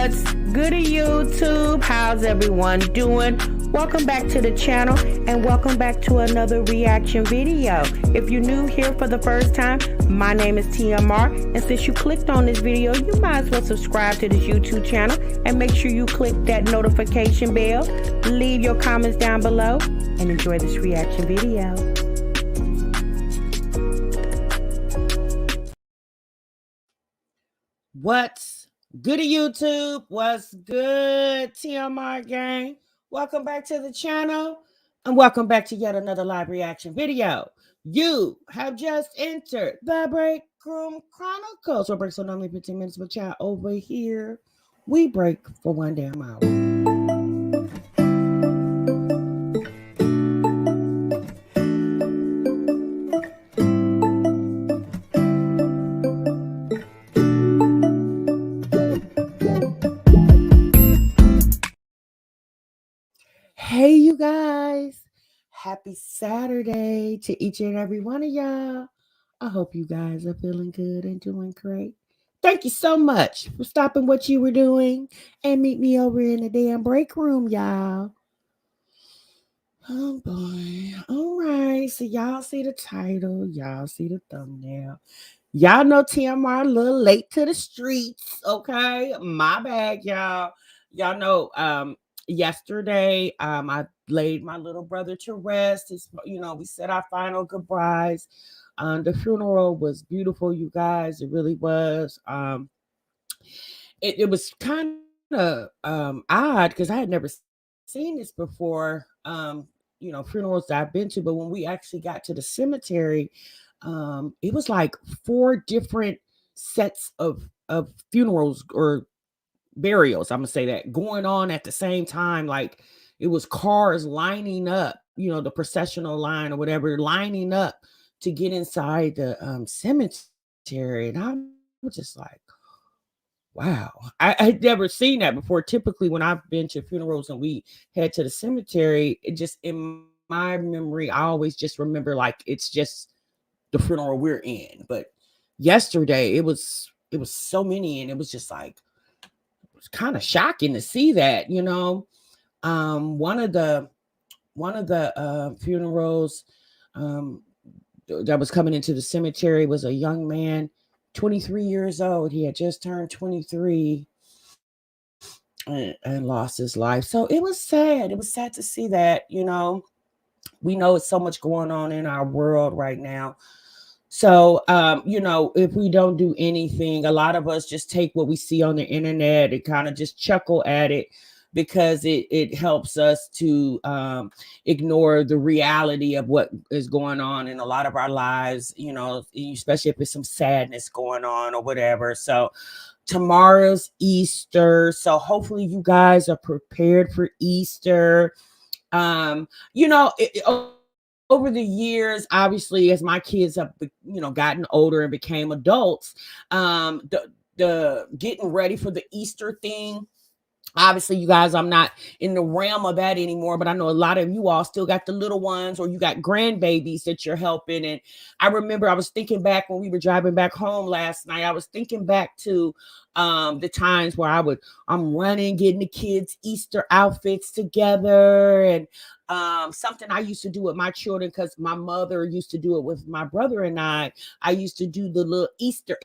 What's good YouTube? How's everyone doing? Welcome back to the channel and welcome back to another reaction video. If you're new here for the first time, my name is TMR, and since you clicked on this video, you might as well subscribe to this YouTube channel and make sure you click that notification bell. Leave your comments down below and enjoy this reaction video. What's good YouTube? What's good, TMR gang? Welcome back to the channel and welcome back to yet another live reaction video. You have just entered the Break Room Chronicles. So break so normally 15 minutes, but y'all over here, we break for 1 damn hour. Hey, you guys. Happy Saturday to each and every one of y'all. I hope you guys are feeling good and doing great. Thank you so much for stopping what you were doing and meet me over in the damn break room, y'all. Oh, boy. All right. So y'all see the title. Y'all see the thumbnail. Y'all know TMR a little late to the streets, okay? My bad, y'all. Y'all know, yesterday, I laid my little brother to rest. We said our final goodbyes. The funeral was beautiful, you guys. It really was. It was kind of odd because I had never seen this before. Funerals that I've been to, but when we actually got to the cemetery, it was like 4 different sets of funerals or burials, I'm gonna say that, going on at the same time. Like it was cars lining up, the processional line or whatever, lining up to get inside the cemetery. And I was just like, wow, I'd never seen that before. Typically when I've been to funerals and we head to the cemetery, it just, in my memory, I always just remember like it's just the funeral we're in. But yesterday it was so many, and it was just like, it's kind of shocking to see that. One of the funerals that was coming into the cemetery was a young man, 23 years old. He had just turned 23 and lost his life. So it was sad. It was sad to see that. We know it's so much going on in our world right now. So, if we don't do anything, a lot of us just take what we see on the internet and kind of just chuckle at it, because it helps us to ignore the reality of what is going on in a lot of our lives, especially if there's some sadness going on or whatever. So tomorrow's Easter. So hopefully you guys are prepared for Easter. Over the years, obviously, as my kids have, gotten older and became adults, the getting ready for the Easter thing. Obviously, you guys, I'm not in the realm of that anymore, but I know a lot of you all still got the little ones, or you got grandbabies that you're helping. And I remember I was thinking back when we were driving back home last night, I was thinking back to the times where I'm running, getting the kids' Easter outfits together. And something I used to do with my children, because my mother used to do it with my brother and I used to do the little Easter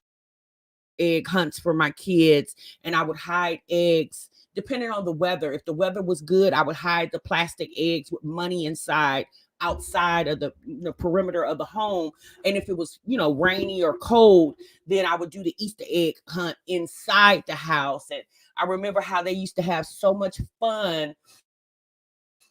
egg hunts for my kids, and I would hide eggs depending on the weather. If the weather was good, I would hide the plastic eggs with money inside outside of the perimeter of the home. And if it was, rainy or cold, then I would do the Easter egg hunt inside the house. And I remember how they used to have so much fun.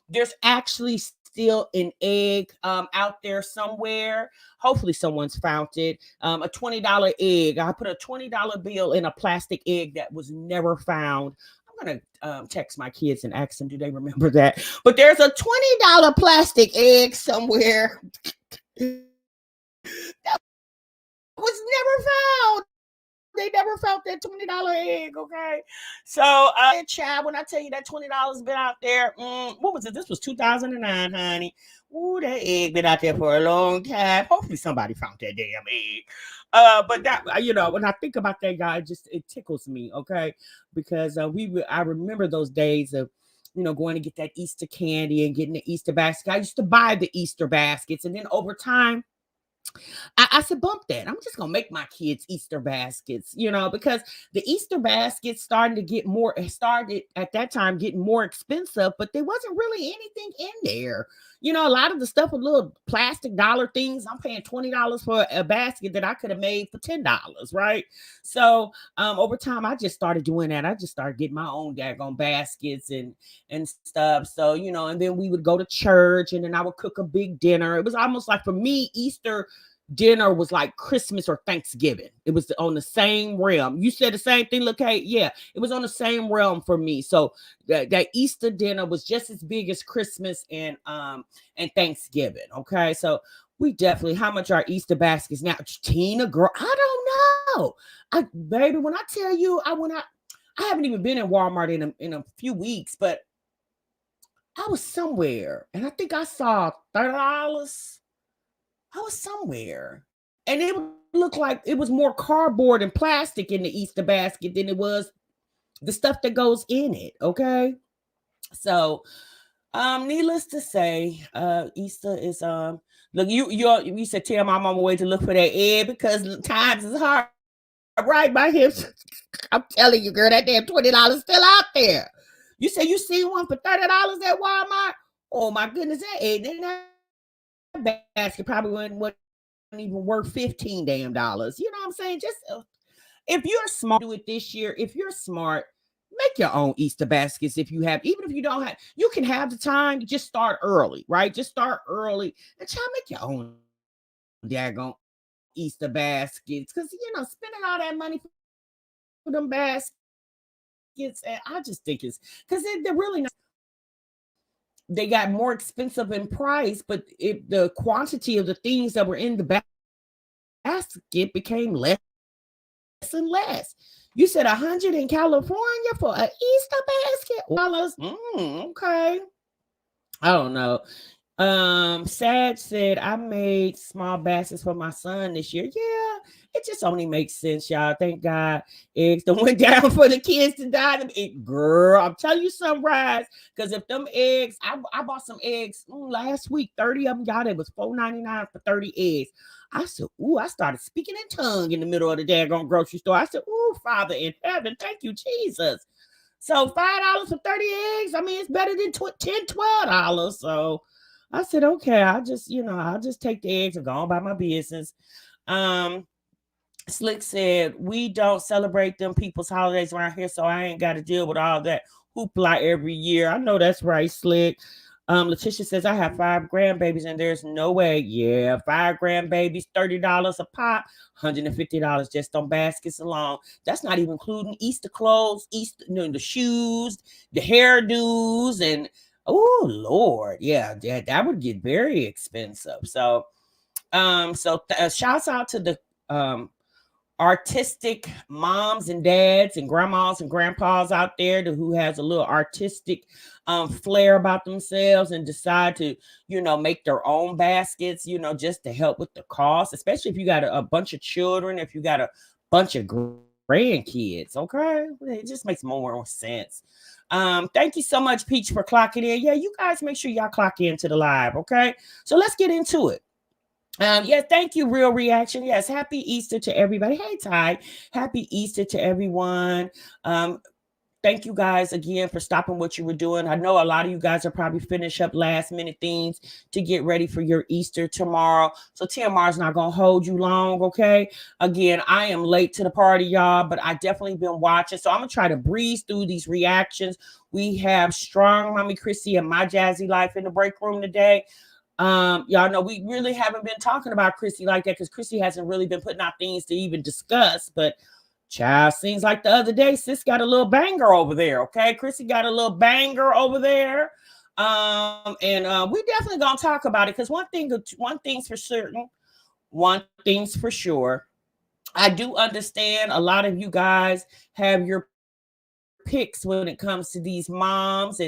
There's actually still an egg out there somewhere. Hopefully someone's found it. A $20 egg. I put a $20 bill in a plastic egg that was never found. I'm gonna text my kids and ask them, do they remember that? But there's a $20 plastic egg somewhere that was never found. they never felt that $20 egg, okay? So, child, when I tell you that $20 been out there, what was it? This was 2009, honey. Ooh, that egg been out there for a long time. Hopefully somebody found that damn egg. But that, when I think about that guy, it tickles me, okay? Because I remember those days of, going to get that Easter candy and getting the Easter basket. I used to buy the Easter baskets, and then over time, I said, bump that. I'm just gonna make my kids Easter baskets, because the Easter baskets started at that time getting more expensive, but there wasn't really anything in there. A lot of the stuff with little plastic dollar things, I'm paying $20 for a basket that I could have made for $10, right? So over time, I just started doing that. I just started getting my own daggone baskets and stuff. So, and then we would go to church and then I would cook a big dinner. It was almost like, for me, Easter dinner was like Christmas or Thanksgiving. It was on the same realm. You said the same thing, look, hey, yeah, it was on the same realm for me. So that Easter dinner was just as big as Christmas and Thanksgiving. Okay, so we definitely, how much are Easter baskets now? Tina, girl, I don't know. Baby, when I tell you, I haven't even been in Walmart in a few weeks, but I was somewhere and I think I saw $30. I was somewhere, and it looked like it was more cardboard and plastic in the Easter basket than it was the stuff that goes in it. Okay, so needless to say, Easter is look, you said tell my mama wait to look for that egg because times is hard, right? My hips, I'm telling you, girl, that damn $20 still out there. You say you see one for $30 at Walmart? Oh my goodness, that egg in that basket probably wasn't even worth 15 damn dollars. You know what I'm saying? Just if you're smart, do it this year. If you're smart, make your own Easter baskets. If you have, even if you don't have, you can have the time. Just start early, right? Just start early and try to make your own daggone Easter baskets, because spending all that money for them baskets, and I just think it's because they're really not. They got more expensive in price, but the quantity of the things that were in the basket became less and less. You said 100 in California for an Easter basket? Dollars? Okay. I don't know. Sad said I made small baskets for my son this year. Yeah, it just only makes sense, y'all. Thank God eggs that went down for the kids to die. Girl, I'm telling you something, Rise. Because if them eggs, I bought some eggs last week, 30 of them, y'all. It was $4.99 for 30 eggs. I said, ooh, I started speaking in tongue in the middle of the daggone grocery store. I said, ooh, Father in heaven, thank you, Jesus. So $5 for 30 eggs. I mean, it's better than $10, $12. So I said, okay, I'll just take the eggs and go on by my business. Slick said, we don't celebrate them people's holidays around here, so I ain't got to deal with all that hoopla every year. I know that's right, Slick. Letitia says, I have 5 grandbabies and there's no way. Yeah, 5 grandbabies, $30 a pop, $150 just on baskets alone. That's not even including Easter clothes, the shoes, the hairdos, and oh Lord, yeah, that would get very expensive. So, shouts out to the artistic moms and dads and grandmas and grandpas out there who has a little artistic flair about themselves and decide to make their own baskets, just to help with the cost, especially if you got a bunch of children, if you got a bunch of grandkids. Okay, it just makes more sense. Thank you so much, Peach, for clocking in. Yeah, you guys make sure y'all clock into the live. Okay, so let's get into it. Yeah, thank you, Real Reaction. Yes, happy Easter to everybody. Hey, Ty, happy Easter to everyone. Thank you guys again for stopping what you were doing. I know a lot of you guys are probably finish up last minute things to get ready for your Easter tomorrow. So TMR's not going to hold you long, okay? Again, I am late to the party, y'all, but I definitely been watching. So I'm going to try to breeze through these reactions. We have StrongMommy, Chrissy, and My Jazzy Life in the break room today. Y'all know we really haven't been talking about Chrissy like that because Chrissy hasn't really been putting out things to even discuss, but child, seems like the other day sis got a little banger over there. Okay, Chrissy got a little banger over there. We definitely gonna talk about it because one thing's for sure, I do understand a lot of you guys have your picks when it comes to these moms,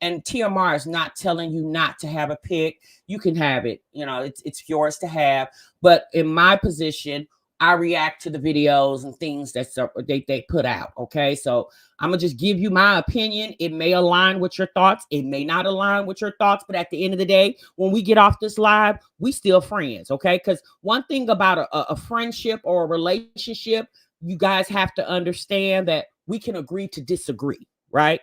and TMR is not telling you not to have a pick. You can have it. It's yours to have. But in my position, I react to the videos and things they put out. Okay, so I'm gonna just give you my opinion. It may align with your thoughts. It may not align with your thoughts. But at the end of the day, when we get off this live, we still friends. Okay, because one thing about a friendship or a relationship, you guys have to understand that we can agree to disagree, right?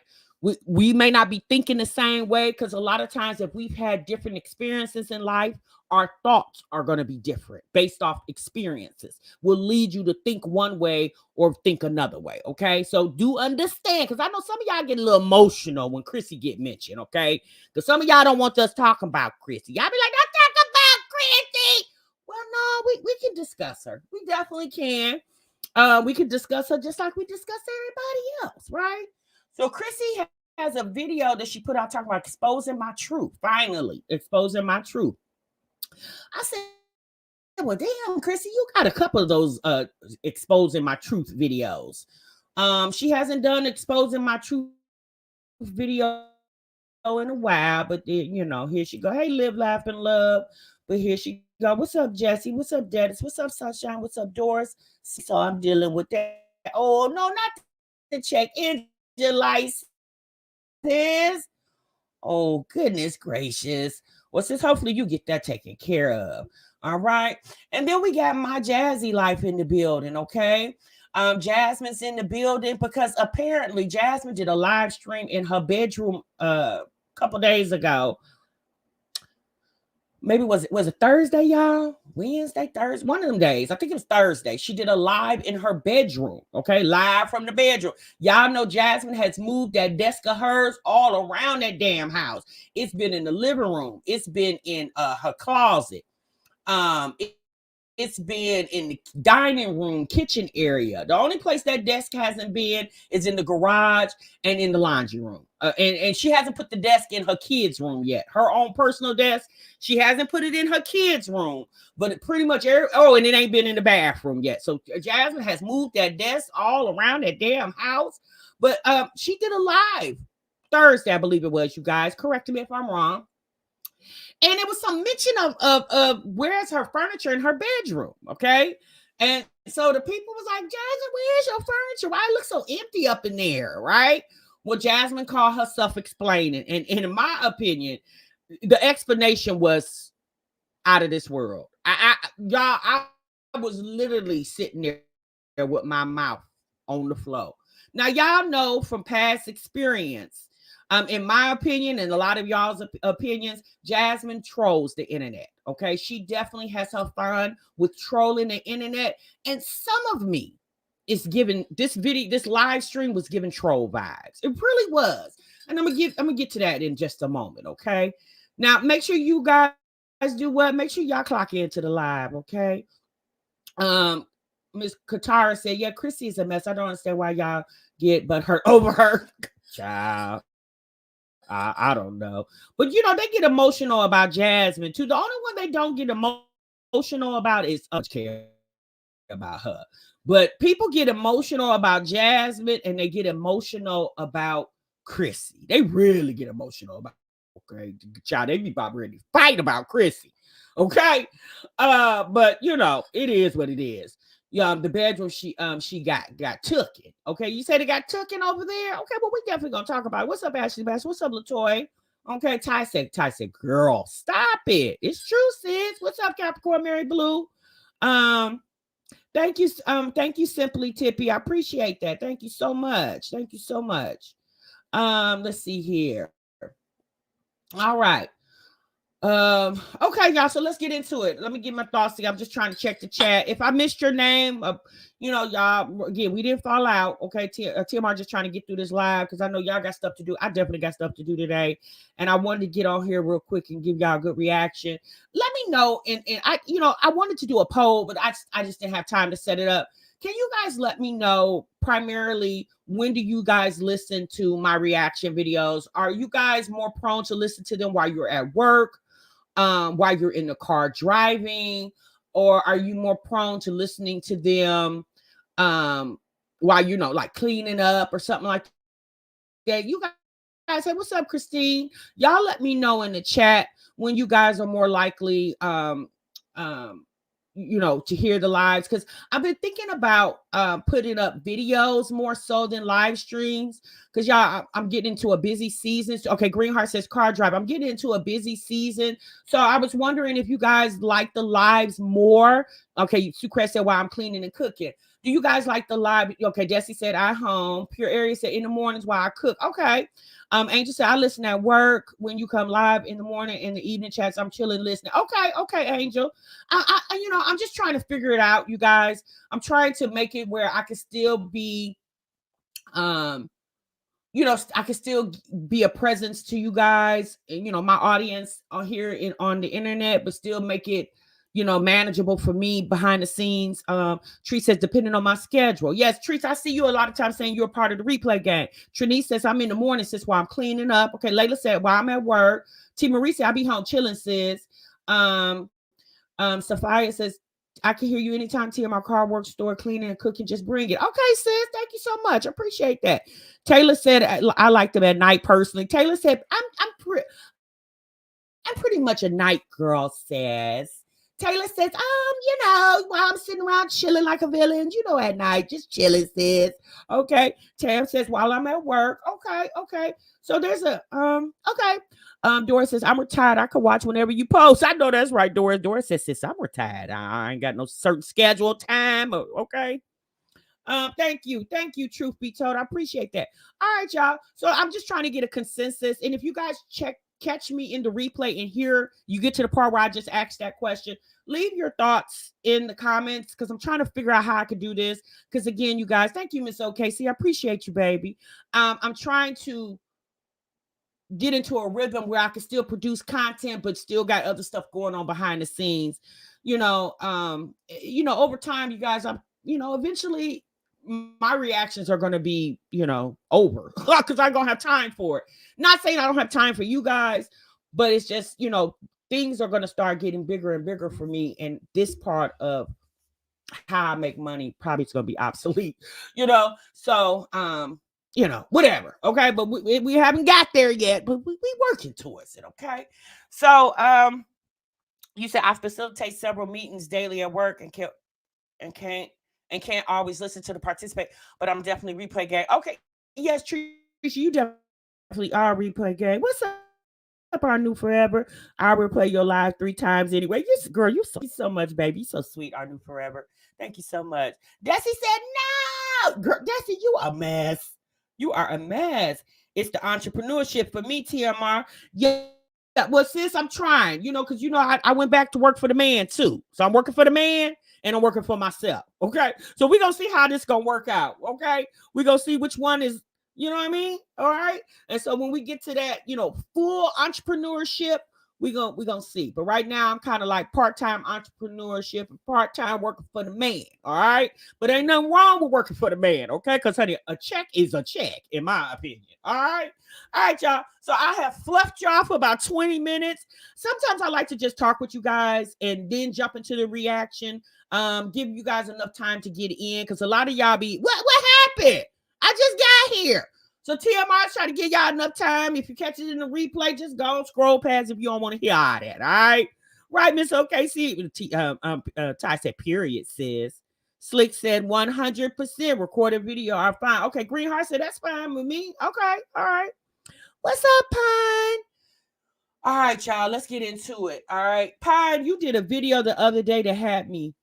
We may not be thinking the same way, because a lot of times if we've had different experiences in life, our thoughts are going to be different based off experiences. Will lead you to think one way or think another way. Okay, so do understand, because I know some of y'all get a little emotional when Chrissy get mentioned. Okay, because some of y'all don't want us talking about Chrissy. Y'all be like, don't talk about Chrissy. Well, no, we can discuss her. We definitely can. We can discuss her just like we discuss everybody else, right? So Chrissy has a video that she put out talking about exposing my truth. Finally, exposing my truth. I said, well, damn, Chrissy, you got a couple of those exposing my truth videos. She hasn't done exposing my truth video in a while, but here she go. Hey, live, laugh, and love. But here she go. What's up, Jesse? What's up, Dennis? What's up, Sunshine? What's up, Doris? See, so I'm dealing with that. Oh, no, not to check engine licenses. Oh, goodness gracious. What's this? Hopefully you get that taken care of. All right. And then we got my Jazzy life in the building, okay? Jasmine's in the building because apparently Jasmine did a live stream in her bedroom couple days ago. Maybe was it Thursday, y'all? Wednesday, Thursday, one of them days. I think it was Thursday. She did a live in her bedroom. Okay, live from the bedroom. Y'all know Jasmine has moved that desk of hers all around that damn house. It's been in the living room. It's been in her closet. It's been in the dining room, kitchen area. The only place that desk hasn't been is in the garage and in the laundry room. And she hasn't put the desk in her kids' room yet. Her own personal desk, she hasn't put it in her kids' room. But it pretty much and it ain't been in the bathroom yet. So Jasmine has moved that desk all around that damn house. But she did a live Thursday, I believe it was. You guys, correct me if I'm wrong, and it was some mention of where's her furniture in her bedroom, okay? And so the people was like, Jasmine, where's your furniture? Why it look so empty up in there, right? Well, Jasmine called herself explaining, and in my opinion, the explanation was out of this world. Y'all, I was literally sitting there with my mouth on the floor. Now, y'all know from past experience, in my opinion, and a lot of y'all's opinions, Jasmine trolls the internet. Okay, she definitely has her fun with trolling the internet, and some of me is giving this live stream was giving troll vibes. It really was, and I'm gonna get to that in just a moment. Okay, now make sure you guys do what? Make sure y'all clock into the live. Okay, um. Miss Katara said, "Yeah, Chrissy is a mess. I don't understand why y'all get but hurt over her." Child, I don't know. But they get emotional about Jasmine too. The only one they don't get emotional about is care about her. But people get emotional about Jasmine and they get emotional about Chrissy. They really get emotional about Child. They be about ready to fight about Chrissy. Okay. But it is what it is. Yeah, the bedroom she got tooken. Okay, you said it got tooken over there. Okay, well we definitely gonna talk about it. What's up, Ashley Bash? What's up, Latoy? Okay, Ty said, girl, stop it. It's true, sis. What's up, Capricorn Mary Blue? Um, thank you, Simply Tippy. I appreciate that. Thank you so much. Thank you so much. Let's see here. All right. Okay, y'all. So let's get into it. Let me get my thoughts. I'm just trying to check the chat. If I missed your name, y'all, again, we didn't fall out. Okay, TMR just trying to get through this live because I know y'all got stuff to do. I definitely got stuff to do today, and I wanted to get on here real quick and give y'all a good reaction. Let me know, and I wanted to do a poll, but I just didn't have time to set it up. Can you guys let me know primarily when do you guys listen to my reaction videos? Are you guys more prone to listen to them while you're at work? While you're in the car driving, or are you more prone to listening to them while like cleaning up or something like that? You guys, hey, what's up, Christine? Y'all let me know in the chat when you guys are more likely um to hear the lives, because I've been thinking about putting up videos more so than live streams, because y'all, I'm getting into a busy season. Okay, Greenheart says car drive. I'm getting into a busy season, so I was wondering if you guys like the lives more. Okay, Sucrest said while I'm cleaning and cooking. Do you guys like the live? Okay, Jesse said I home. Pure Area said in the mornings while I cook. Okay. Angel said I listen at work when you come live in the morning. In the evening chats, I'm chilling listening. Okay, Angel. I'm just trying to figure it out, you guys. I'm trying to make it where I can still be, I can still be a presence to you guys and my audience on here on the internet, but still make it manageable for me behind the scenes. Tree says depending on my schedule. Yes, Tree, I see you a lot of times saying you're a part of the replay game. Trini says I'm in the morning, sis, while I'm cleaning up. Okay, Layla said while I'm at work. T Marie said I be home chilling, sis. Sophia says I can hear you anytime, T, in my car, work, store, cleaning and cooking. Just bring it. Okay, sis. Thank you so much. Appreciate that. Taylor said I like them at night personally. Taylor said I'm pretty much a night girl, says. Taylor says, while I'm sitting around chilling like a villain, at night, just chilling, sis. Okay. Tam says, while I'm at work. Okay. So there's okay. Doris says, I'm retired. I can watch whenever you post. I know that's right, Doris. Doris says, sis, I'm retired. I ain't got no certain schedule time. Okay. Thank you, truth be told. I appreciate that. All right, y'all. So I'm just trying to get a consensus. And if you guys catch me in the replay and here you get to the part where I just asked that question, leave your thoughts in the comments, because I'm trying to figure out how I could do this. Because again, you guys, thank you, Miss OKC. I appreciate you, baby. I'm trying to get into a rhythm where I can still produce content, but still got other stuff going on behind the scenes. Over time, you guys, I'm, eventually my reactions are going to be, over, because I'm going to have time for it. Not saying I don't have time for you guys, but it's just, things are going to start getting bigger and bigger for me. And this part of how I make money probably is going to be obsolete, So, whatever. Okay. But we haven't got there yet, but we working towards it. Okay. So, you said I facilitate several meetings daily at work and can't always listen to the participate, but I'm definitely replay game. Okay. Yes, Tricia, you definitely are replay game. What's up, our new forever? I'll replay your live 3 times anyway. Yes, girl, you so much, baby. You so sweet, our new forever. Thank you so much. Desi said no. Girl, Desi, you a mess. You are a mess. It's the entrepreneurship for me, TMR. Yeah. Well, sis, I'm trying, because I went back to work for the man too. So I'm working for the man and I'm working for myself. Okay. So we're gonna see how this gonna work out. Okay. We're gonna see which one is, you know what I mean? All right. And so when we get to that, full entrepreneurship, we're gonna see. But right now I'm kind of like part-time entrepreneurship and part-time working for the man. All right. But ain't nothing wrong with working for the man, okay? Because honey, a check is a check, in my opinion. All right. All right, y'all. So I have fluffed y'all for about 20 minutes. Sometimes I like to just talk with you guys and then jump into the reaction. Give you guys enough time to get in, because a lot of y'all be, what happened? I just got here. So TMI try to give y'all enough time. If you catch it in the replay, just go and scroll past if you don't want to hear all that. All right. Right, Miss OKC. Ty said, period, sis. Slick said 100% recorded video are fine. Okay, Greenheart said that's fine with me. Okay, all right. What's up, Pine? All right, y'all, let's get into it. All right. Pine, you did a video the other day that had me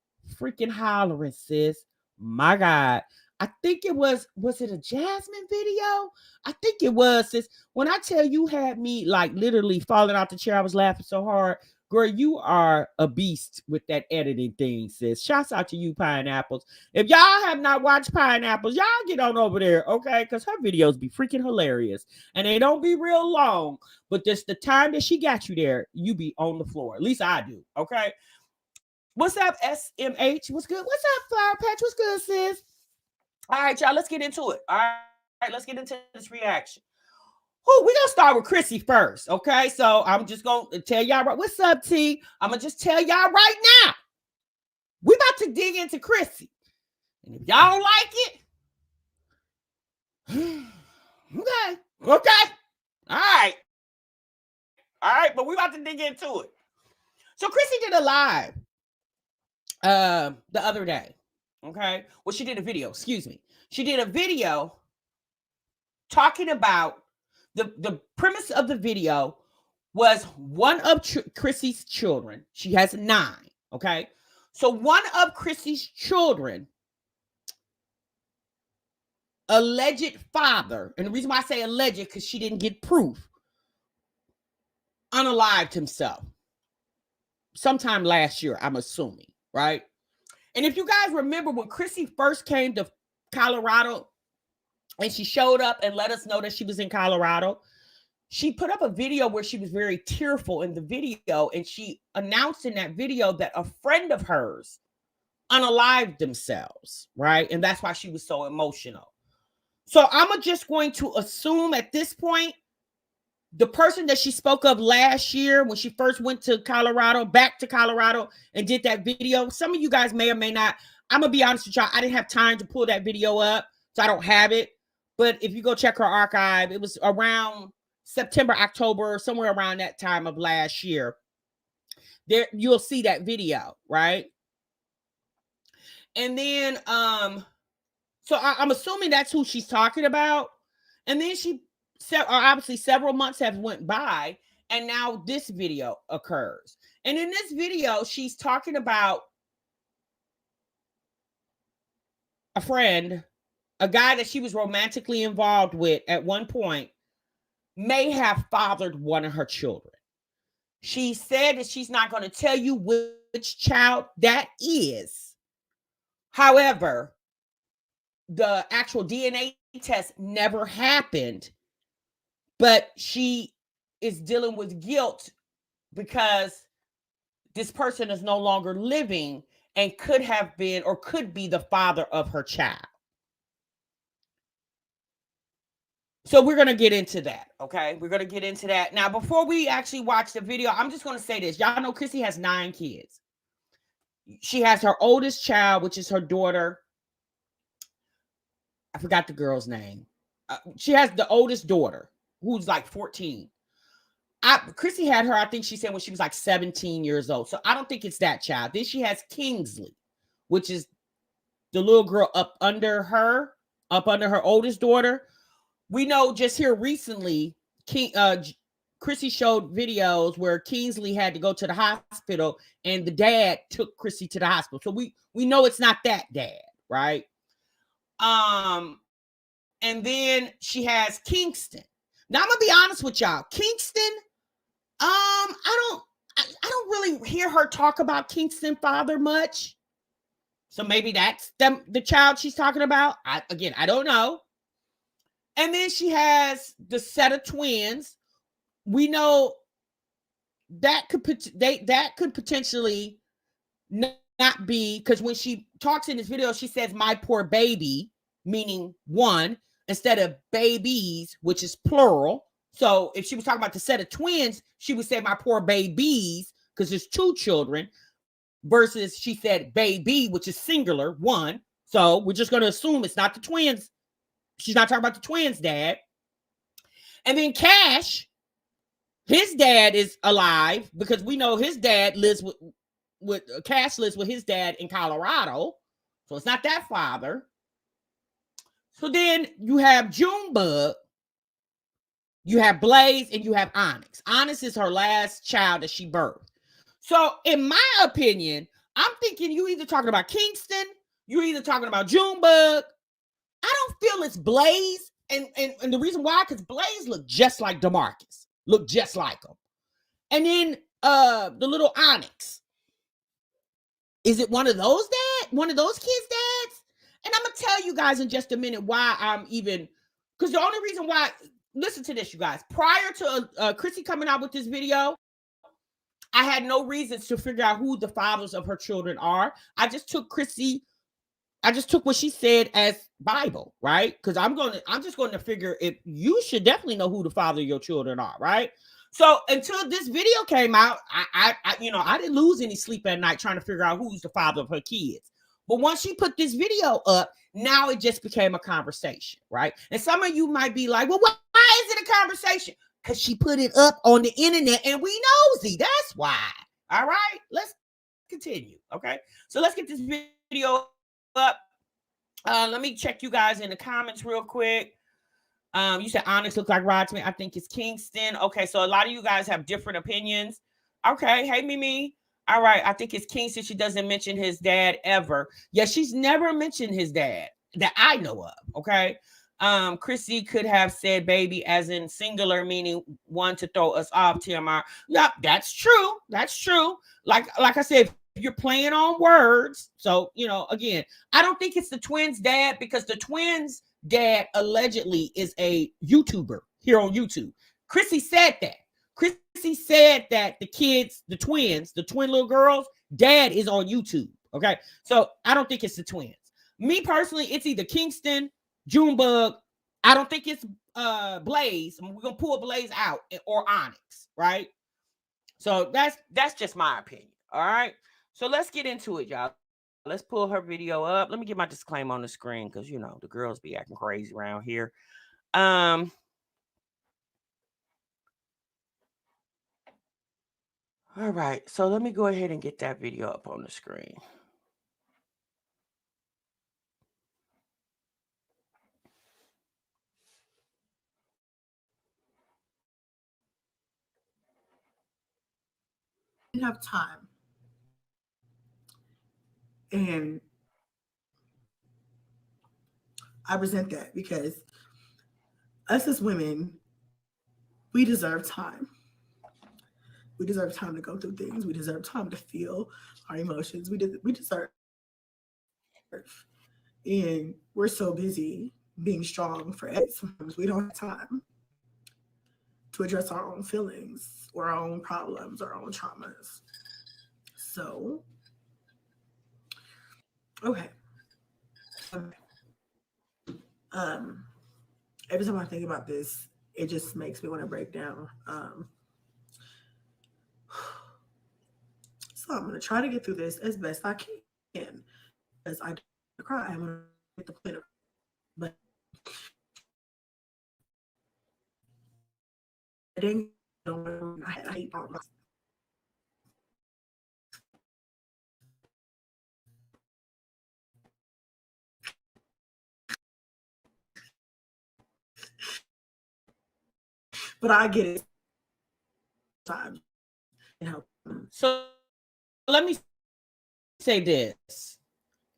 freaking hollering, sis. My God. I think it was it a Jasmine video? I think it was, sis. When I tell you had me like literally falling out the chair, I was laughing so hard. Girl, you are a beast with that editing thing, sis. Shouts out to you, Pineapples. If y'all have not watched Pineapples, y'all get on over there, okay? Because her videos be freaking hilarious. And they don't be real long. But just the time that she got you there, you be on the floor. At least I do, okay? What's up, SMH? What's good? What's up, Flower Patch? What's good, sis? All right, y'all, let's get into it. All right, let's get into this reaction. We're going to start with Chrissy first, okay? So I'm just going to tell y'all, what's up, T? I'm going to just tell y'all right now. We about to dig into Chrissy. And if y'all don't like it, okay. All right, but we about to dig into it. So Chrissy did a live the other day. Okay. Well, she did a video, excuse me. She did a video talking about the premise of the video was one of Chrissy's children. She has 9. Okay. So one of Chrissy's children, alleged father, and the reason why I say alleged, because she didn't get proof, unalived himself sometime last year, I'm assuming, right? And if you guys remember when Chrissy first came to Colorado and she showed up and let us know that she was in Colorado, she put up a video where she was very tearful in the video, and she announced in that video that a friend of hers unalived themselves, right? And that's why she was so emotional. So I'm just going to assume at this point, the person that she spoke of last year when she first went to Colorado, back to Colorado, and did that video, some of you guys may or may not. I'm going to be honest with y'all. I didn't have time to pull that video up, so I don't have it. But if you go check her archive, it was around September, October, somewhere around that time of last year. There, you'll see that video, right? And then, so I'm assuming that's who she's talking about. And then obviously several months have went by, and now this video occurs. And in this video, she's talking about a friend, a guy that she was romantically involved with at one point, may have fathered one of her children. She said that she's not going to tell you which child that is. However, the actual DNA test never happened, but she is dealing with guilt because this person is no longer living and could have been or could be the father of her child. So we're going to get into that, okay? We're going to get into that. Now, before we actually watch the video, I'm just going to say this. Y'all know Chrissy has 9 kids. She has her oldest child, which is her daughter. I forgot the girl's name. She has the oldest daughter, who's like 14. Chrissy had her, I think she said, when she was like 17 years old. So I don't think it's that child. Then she has Kingsley, which is the little girl up under her oldest daughter. We know just here recently, Chrissy showed videos where Kingsley had to go to the hospital and the dad took Chrissy to the hospital. So we know it's not that dad, right? And then she has Kingston. Now I'm gonna be honest with y'all. Kingston, I don't really hear her talk about Kingston father much. So maybe that's the child she's talking about. I don't know. And then she has the set of twins. We know that could potentially not be, because when she talks in this video, she says my poor baby, meaning one, instead of babies, which is plural. So if she was talking about the set of twins, she would say my poor babies, because there's 2 children, versus she said baby, which is singular, one. So we're just going to assume it's not the twins. She's not talking about the twins' dad. And then Cash, his dad is alive, because we know his dad lives with Cash lives with his dad in Colorado. So it's not that father. So then you have Junebug, you have Blaze, and you have Onyx. Onyx is her last child that she birthed. So in my opinion, I'm thinking you either talking about Kingston, you're either talking about Junebug. I don't feel it's Blaze. And the reason why, because Blaze looked just like DeMarcus. Looked just like him. And then the little Onyx. Is it one of those kids' dads? And I'm going to tell you guys in just a minute why I'm even, because the only reason why, listen to this, you guys. Prior to Chrissy coming out with this video, I had no reasons to figure out who the fathers of her children are. I just took what she said as Bible, right? Because I'm just going to figure if you should definitely know who the father of your children are, right? So until this video came out, I didn't lose any sleep at night trying to figure out who's the father of her kids. But once she put this video up, now it just became a conversation, right? And some of you might be like, well, why is it a conversation? Because she put it up on the internet and we nosy. That's why. All right, let's continue. Okay, so let's get this video up. Let me check you guys in the comments real quick. You said Onyx looks like Rod to me. I think it's Kingston. Okay, so a lot of you guys have different opinions. Okay, hey Mimi. All right, I think it's Kingston. She doesn't mention his dad ever. Yeah, she's never mentioned his dad that I know of. Okay. Chrissy could have said baby as in singular, meaning one to throw us off, TMR. Yeah, that's true. That's true. Like I said, if you're playing on words. So, again, I don't think it's the twins' dad because the twins' dad allegedly is a YouTuber here on YouTube. Chrissy said that. Chrissy said that the kids, the twins, the twin little girls, dad is on YouTube. Okay. So I don't think it's the twins. Me personally, it's either Kingston, Junebug. I don't think it's Blaze. We're gonna pull Blaze out or Onyx, right? So that's just my opinion. All right. So let's get into it, y'all. Let's pull her video up. Let me get my disclaimer on the screen because the girls be acting crazy around here. All right. So let me go ahead and get that video up on the screen. Have time, and I resent that because us as women, we deserve time. We deserve time to go through things. We deserve time to feel our emotions. We deserve, and we're so busy being strong for it. Sometimes we don't have time to address our own feelings or our own problems, our own traumas. So, okay. Every time I think about this, it just makes me want to break down. So I'm going to try to get through this as best I can, because I don't cry. I want to get the point of, but I didn't. I hate all my. But I get it. Time. So let me say this.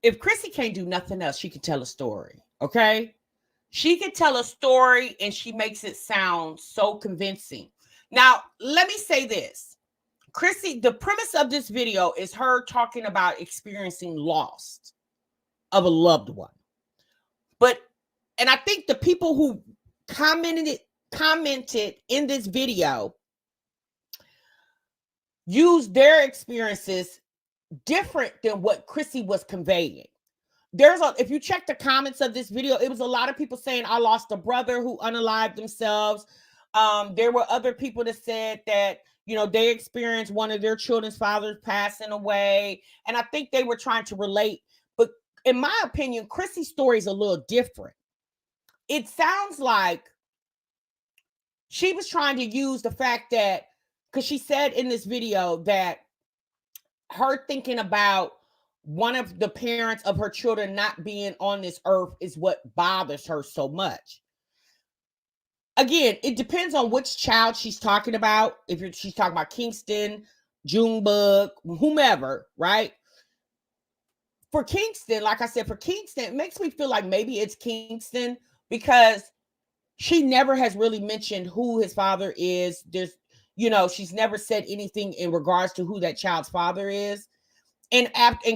If Chrissy can't do nothing else, she can tell a story. Okay. She can tell a story and she makes it sound so convincing. Now, let me say this. Chrissy, the premise of this video is her talking about experiencing loss of a loved one. And I think the people who commented in this video used their experiences different than what Chrissy was conveying. If you check the comments of this video, it was a lot of people saying, I lost a brother who unalived themselves. There were other people that said that, they experienced one of their children's fathers passing away. And I think they were trying to relate. But in my opinion, Chrissy's story is a little different. It sounds like she was trying to use the fact that, because she said in this video that her thinking about one of the parents of her children not being on this earth is what bothers her so much. Again, it depends on which child she's talking about. If she's talking about Kingston, Junebug, whomever, right? For Kingston, like I said, it makes me feel like maybe it's Kingston because she never has really mentioned who his father is. She's never said anything in regards to who that child's father is. And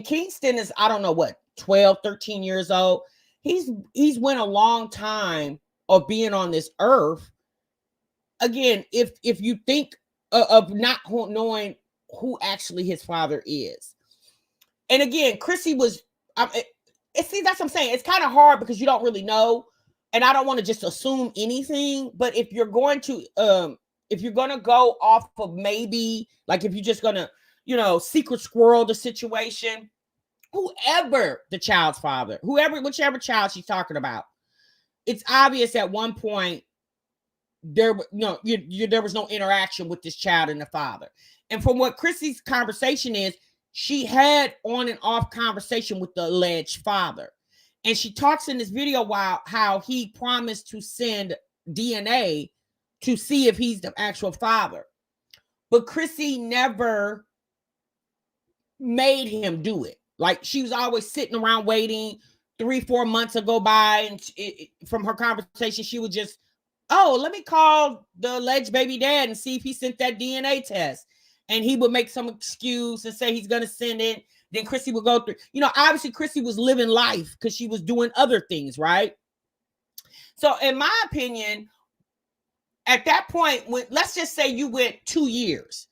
Kingston is, I don't know what, 12, 13 years old. He's went a long time of being on this earth. Again, if you think of not knowing who actually his father is. And again, Chrissy was, see, that's what I'm saying. It's kind of hard because you don't really know. And I don't want to just assume anything. But if you're going to if you're gonna go off of maybe like if you're just gonna, secret squirrel the situation, whoever the child's father, whichever child she's talking about, it's obvious at one point there was no interaction with this child and the father. And from what Chrissy's conversation is, she had on and off conversation with the alleged father. And she talks in this video how he promised to send DNA to see if he's the actual father. But Chrissy never made him do it. Like, she was always sitting around waiting. 3-4 months would go by, and from her conversation, she would just, let me call the alleged baby dad and see if he sent that DNA test. And he would make some excuse and say he's going to send it. Then Chrissy would go through, obviously Chrissy was living life because she was doing other things, right? So in my opinion, at that point, let's just say you went 2 years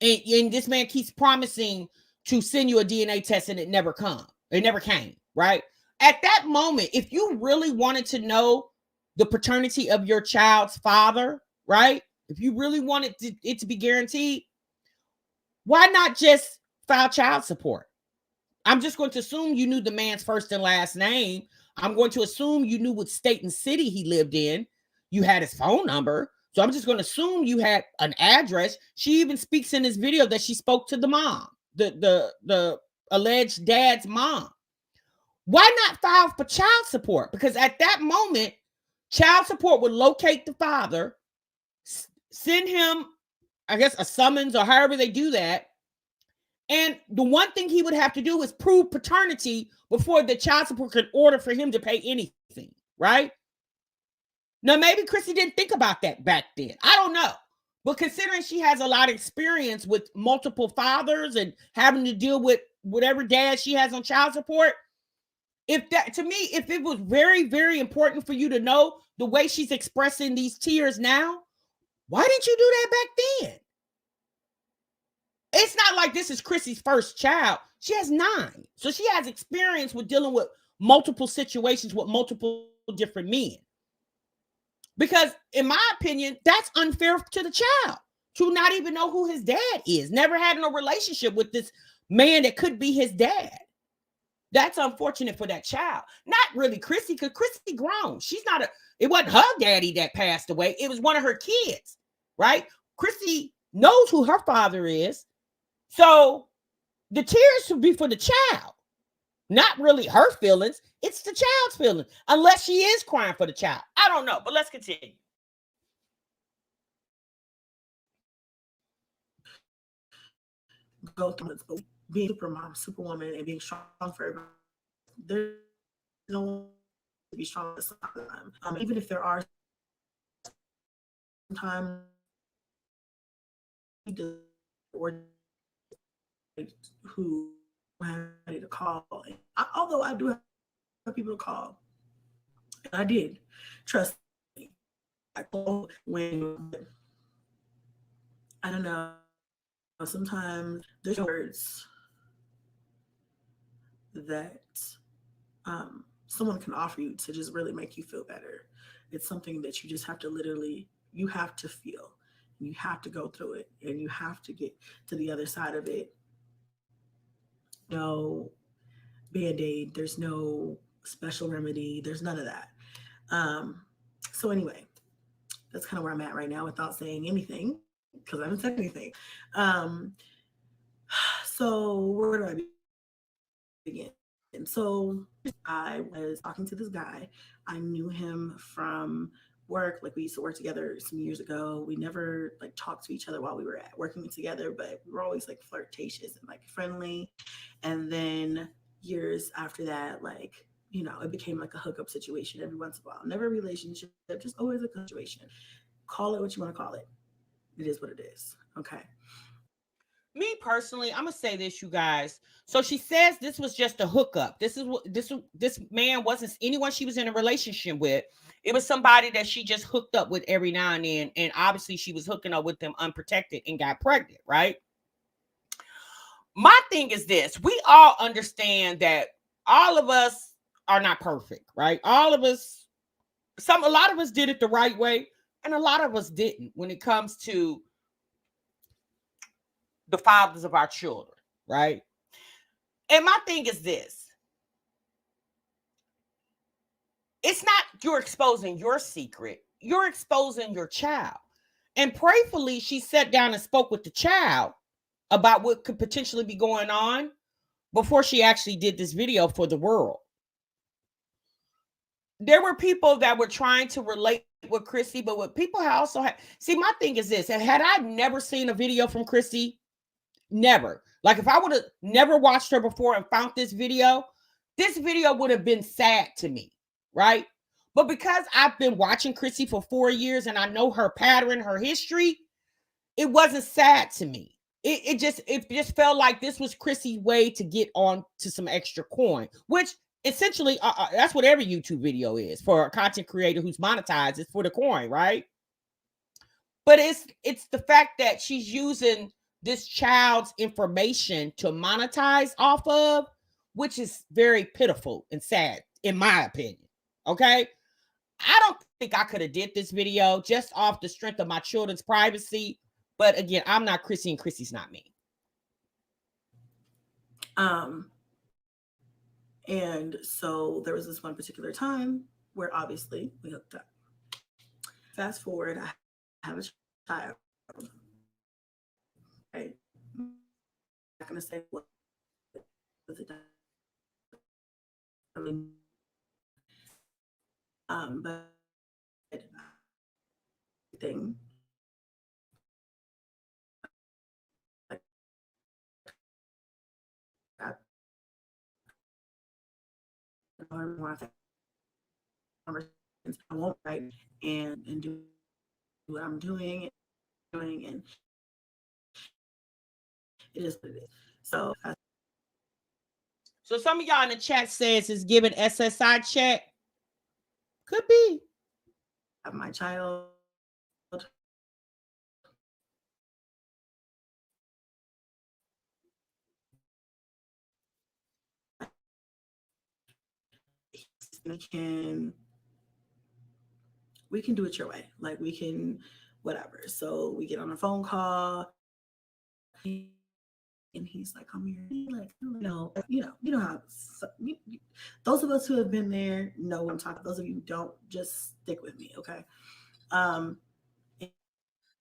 and this man keeps promising to send you a DNA test and it never came, right? At that moment, if you really wanted to know the paternity of your child's father, right? If you really wanted it to be guaranteed, why not just file child support? I'm just going to assume you knew the man's first and last name. I'm going to assume you knew what state and city he lived in. You had his phone number. So I'm just going to assume you had an address. She even speaks in this video that she spoke to the mom, the alleged dad's mom. Why not file for child support? Because at that moment, child support would locate the father, send him, I guess, a summons or however they do that. And the one thing he would have to do is prove paternity before the child support could order for him to pay anything, right? Now, maybe Chrissy didn't think about that back then. I don't know. But considering she has a lot of experience with multiple fathers and having to deal with whatever dad she has on child support, if it was very, very important for you to know the way she's expressing these tears now, why didn't you do that back then? It's not like this is Chrissy's first child. She has 9. So she has experience with dealing with multiple situations with multiple different men. Because in my opinion, that's unfair to the child to not even know who his dad is. Never had no relationship with this man that could be his dad. That's unfortunate for that child. Not really Chrissy, because Chrissy grown. It wasn't her daddy that passed away. It was one of her kids, right? Chrissy knows who her father is. So the tears should be for the child, not really her feelings. It's the child's feelings, unless she is crying for the child. I don't know, but let's continue. Go through it, but being supermom, superwoman, and being strong for everybody. There's no one to be strong at some. Even if there are sometimes or who have to call. Although I do have people to call, and I did. Trust me. When I don't know, sometimes there's words that someone can offer you to just really make you feel better. It's something that you just have to you have to feel. You have to go through it, and you have to get to the other side of it. No Band-Aid, there's no special remedy, there's none of that. So anyway, that's kind of where I'm at right now without saying anything, because I haven't said anything. So where do I begin? And so I was talking to this guy. I knew him from work. Like, we used to work together some years ago. We never talked to each other while we were working together, but we were always flirtatious and friendly. And then years after that, it became a hookup situation every once in a while. Never a relationship, just always a situation. Call it what you want to call it. It is what it is. Okay. Me personally, I'm gonna say this, you guys. So she says this was just a hookup. This man wasn't anyone she was in a relationship with. It was somebody that she just hooked up with every now and then, and obviously she was hooking up with them unprotected and got pregnant, right? My thing is this: we all understand that all of us are not perfect, right? All of us, a lot of us did it the right way, And a lot of us didn't when it comes to the fathers of our children, right? And my thing is this. It's not you're exposing your secret, you're exposing your child. And prayerfully, she sat down and spoke with the child about what could potentially be going on before she actually did this video for the world. There were people that were trying to relate with Chrissy, but what people also had, see, my thing is this, and had I never seen a video from Chrissy, never, like if I would have never watched her before and found this video would have been sad to me, right? But because I've been watching Chrissy for 4 years and I know her pattern, her history, it wasn't sad to me. It just felt like this was Chrissy's way to get on to some extra coin, which essentially that's what every YouTube video is for a content creator who's monetized. It's for the coin, right? But it's the fact that she's using this child's information to monetize off of, which is very pitiful and sad, in my opinion. Okay. I don't think I could have did this video just off the strength of my children's privacy. But again, I'm not Chrissy and Chrissy's not me. And so there was this one particular time where obviously we hooked up. Fast forward, I have a child. Okay. I'm not going to say what the but thing like that. I won't write and do what I'm doing, and it is what it is. So some of y'all in the chat says it's giving SSI check. Could be. Have my child. We can do it your way. Like we can, whatever. So we get on a phone call, and he's like, "I'm here." Like, no, you know how those of us who have been there know what I'm talking. Those of you who don't, just stick with me, okay?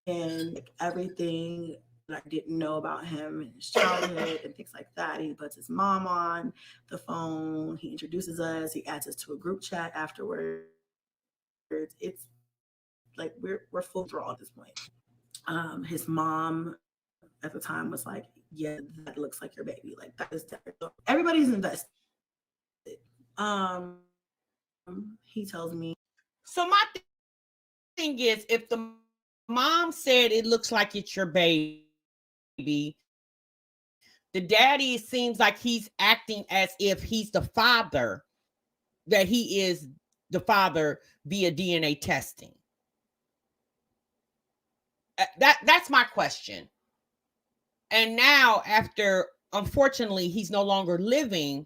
And like everything that I didn't know about him and his childhood and things like that. He puts his mom on the phone. He introduces us. He adds us to a group chat afterwards. It's like we're full draw at this point. His mom at the time was like, "Yeah, that looks like your baby. Like that is different." So everybody's invested. He tells me. So my thing is, if the mom said it looks like it's your baby, the daddy seems like he's acting as if he's the father, that he is the father via DNA testing. That's my question. And now, after unfortunately he's no longer living,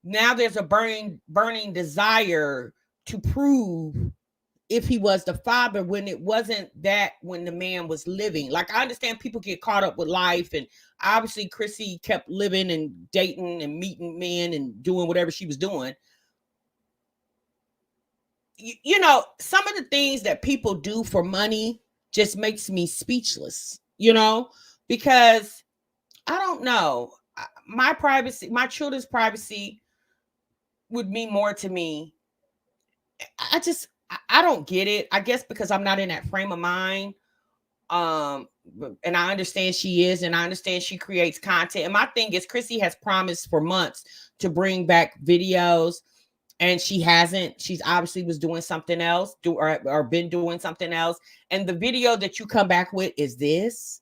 now there's a burning desire to prove if he was the father when it wasn't that when the man was living. Like, I understand people get caught up with life, and obviously Chrissy kept living and dating and meeting men and doing whatever she was doing. You know, some of the things that people do for money just makes me speechless, because I don't know. My privacy, my children's privacy would mean more to me. I don't get it. I guess because I'm not in that frame of mind. And I understand she is, and I understand she creates content. And my thing is, Chrissy has promised for months to bring back videos, and she hasn't. She's obviously was doing something else, or been doing something else. And the video that you come back with is this.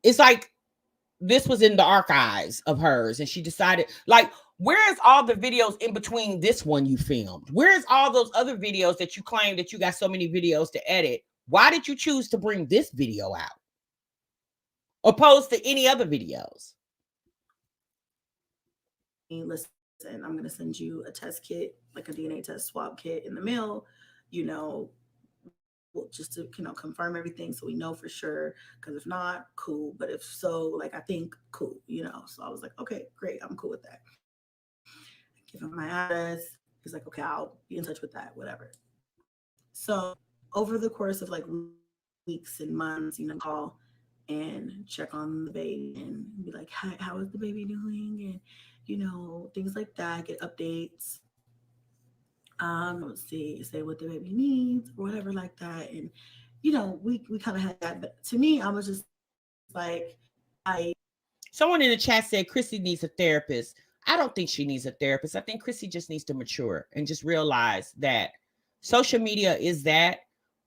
It's like this was in the archives of hers, and she decided, like, where's all the videos in between this one you filmed? Where's all those other videos that you claim that you got so many videos to edit? Why did you choose to bring this video out opposed to any other videos? Listen, I'm going to send you a test kit, like a DNA test swab kit in the mail. just to, confirm everything so we know for sure. Because if not, cool. But if so, like, I think cool, So I was like, okay, great. I'm cool with that. Give him my address. He's like, okay, I'll be in touch with that, whatever. So over the course of like weeks and months, call and check on the baby and be like, hi, how is the baby doing? And, things like that, get updates. Say what the baby needs or whatever like that. And, we kind of had that. But to me, I was just like, Someone in the chat said Chrissy needs a therapist. I don't think she needs a therapist. I think Chrissy just needs to mature and just realize that social media is that,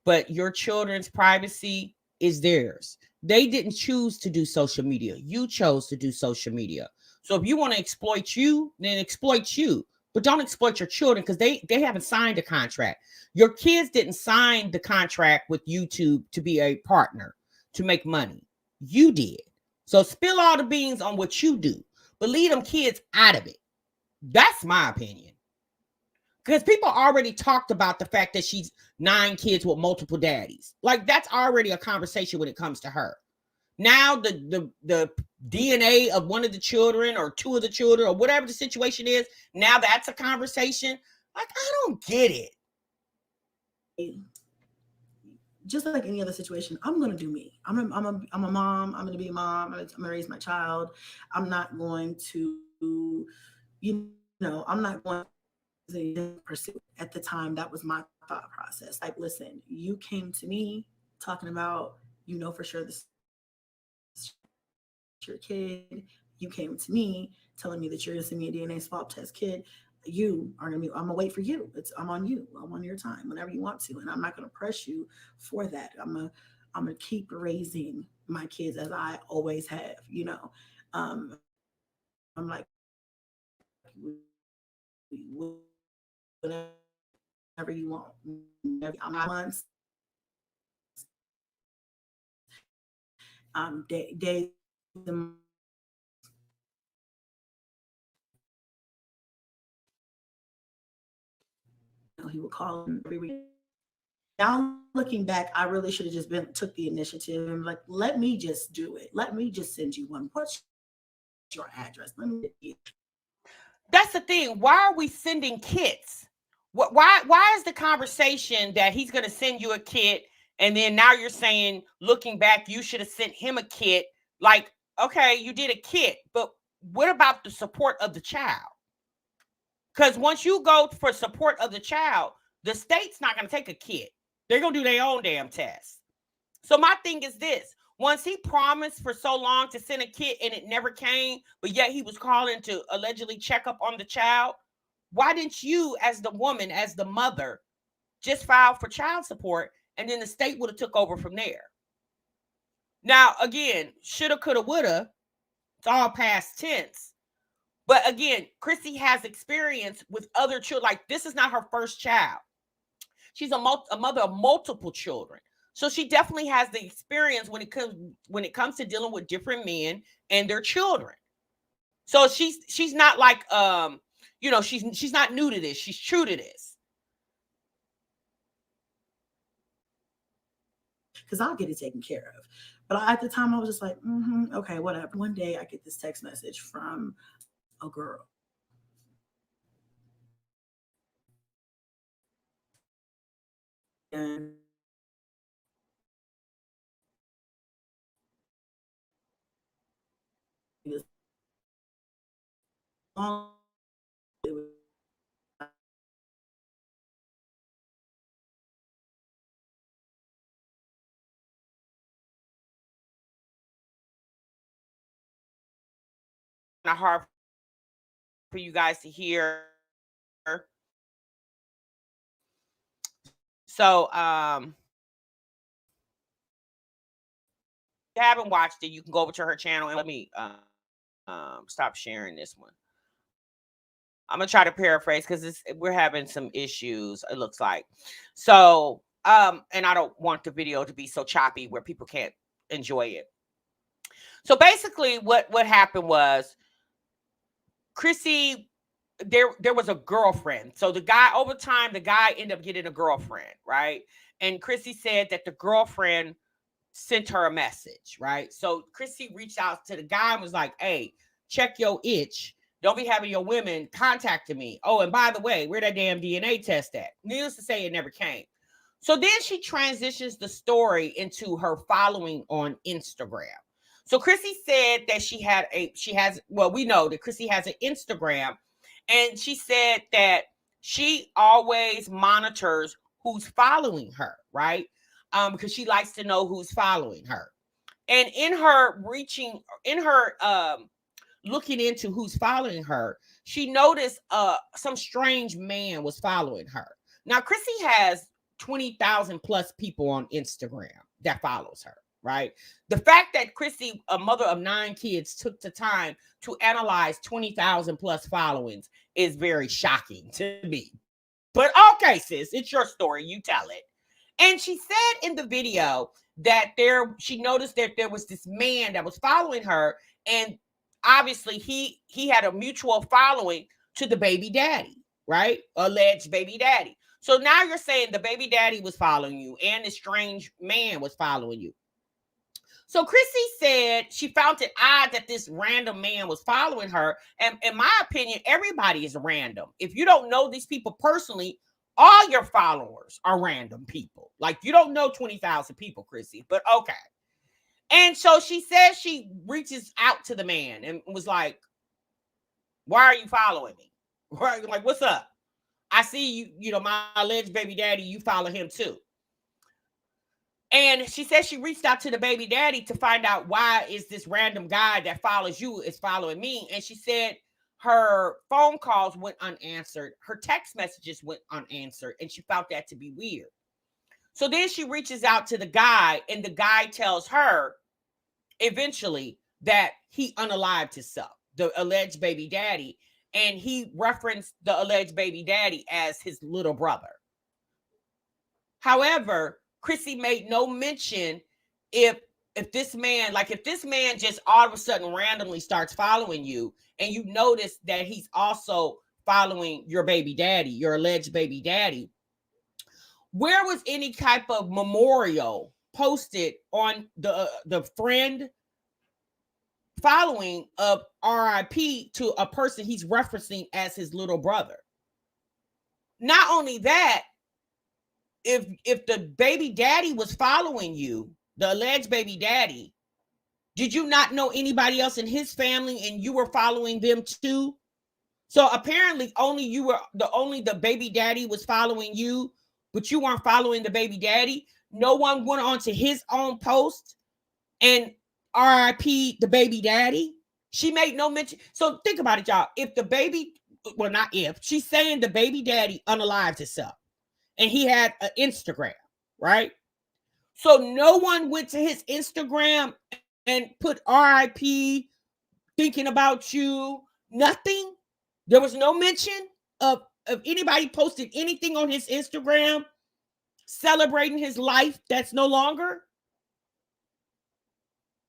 but your children's privacy is theirs. They didn't choose to do social media. You chose to do social media. So if you want to exploit you, then exploit you. But don't exploit your children because they haven't signed a contract. Your kids didn't sign the contract with YouTube to be a partner, to make money. You did. So spill all the beans on what you do, but leave them kids out of it. That's my opinion. Because people already talked about the fact that she's 9 kids with multiple daddies. Like, that's already a conversation when it comes to her. Now the DNA of one of the children or 2 of the children or whatever the situation is, now that's a conversation. Like, I don't get it. Just like any other situation, I'm going to do me. I'm a mom. I'm going to be a mom. I'm going to raise my child. I'm not going to, I'm not going to pursue. At the time, that was my thought process. Like, listen, you came to me talking about, for sure this is your kid. You came to me telling me that you're going to send me a DNA swab test kid. You are going to be, I'm going to wait for you. I'm on you. I'm on your time, whenever you want to. And I'm not going to press you for that. I'm going to keep raising my kids as I always have, I'm like, whatever you want. I'm months. Days. He would call him every week. Now looking back, I really should have just took the initiative and like, let me just do it. Let me just send you one. What's your address? That's the thing. Why are we sending kits? Why is the conversation that he's going to send you a kit and then now you're saying, looking back, you should have sent him a kit? Like, okay, you did a kit, but what about the support of the child? Because once you go for support of the child, the state's not going to take a kit. They're going to do their own damn test. So my thing is this. Once he promised for so long to send a kit and it never came, but yet he was calling to allegedly check up on the child, why didn't you, as the woman, as the mother, just file for child support and then the state would have took over from there? Now, again, shoulda, coulda, woulda. It's all past tense. But again, Chrissy has experience with other children. Like, this is not her first child. She's a mother of multiple children. So she definitely has the experience when it comes to dealing with different men and their children. So she's not like she's not new to this. She's true to this. Because I'll get it taken care of. But at the time, I was just like, okay, whatever. One day, I get this text message from a girl. And hard for you guys to hear. So if you haven't watched it, you can go over to her channel and let me stop sharing this one. I'm gonna try to paraphrase because we're having some issues, it looks like. So and I don't want the video to be so choppy where people can't enjoy it. So basically what happened was Chrissy, there was a girlfriend. So the guy, over time, the guy ended up getting a girlfriend, right? And Chrissy said that the girlfriend sent her a message, right? So Chrissy reached out to the guy and was like, hey, check your itch. Don't be having your women contacting me. Oh, and by the way, where that damn DNA test at? Needless to say, it never came. So then she transitions the story into her following on Instagram. So Chrissy said that we know that Chrissy has an Instagram, and she said that she always monitors who's following her, right? Because she likes to know who's following her. And in her looking into who's following her, she noticed some strange man was following her. Now, Chrissy has 20,000 plus people on Instagram that follows her, right? The fact that Chrissy, a mother of 9 kids, took the time to analyze 20,000 plus followings is very shocking to me. But okay, sis, it's your story. You tell it. And she said in the video that she noticed that there was this man that was following her, and obviously he had a mutual following to the baby daddy, right? Alleged baby daddy. So now you're saying the baby daddy was following you and the strange man was following you. So Chrissy said she found it odd that this random man was following her. And in my opinion, everybody is random. If you don't know these people personally, all your followers are random people. Like, you don't know 20,000 people, Chrissy, but okay. And so she says she reaches out to the man and was like, why are you following me? Like, what's up? I see you, my alleged baby daddy, you follow him too. And she said she reached out to the baby daddy to find out why is this random guy that follows you is following me. And she said her phone calls went unanswered. Her text messages went unanswered. And she found that to be weird. So then she reaches out to the guy, and the guy tells her eventually that he unalived himself, the alleged baby daddy. And he referenced the alleged baby daddy as his little brother. However, Chrissy made no mention if this man just all of a sudden randomly starts following you, and you notice that he's also following your baby daddy, your alleged baby daddy, where was any type of memorial posted on the friend following of RIP to a person he's referencing as his little brother? Not only that, if the baby daddy was following you, the alleged baby daddy, did you not know anybody else in his family and you were following them too? So apparently only the baby daddy was following you, but you weren't following the baby daddy. No one went on to his own post and RIP the baby daddy. She made no mention. So think about it, y'all. She's saying the baby daddy unalived himself. And he had an Instagram, right? So no one went to his Instagram and put RIP, thinking about you, nothing. There was no mention of anybody posted anything on his Instagram celebrating his life that's no longer.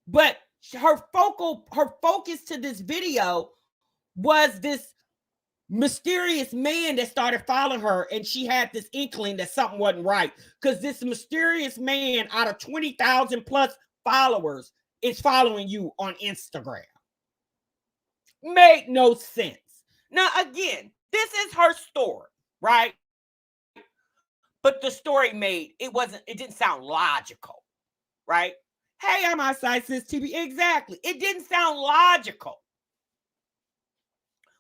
But her focus to this video was this mysterious man that started following her, and she had this inkling that something wasn't right because this mysterious man out of 20,000 plus followers is following you on Instagram. Made no sense. Now, again, this is her story, right? But the story it didn't sound logical, right? Hey, I'm outside sis TV. Exactly. It didn't sound logical.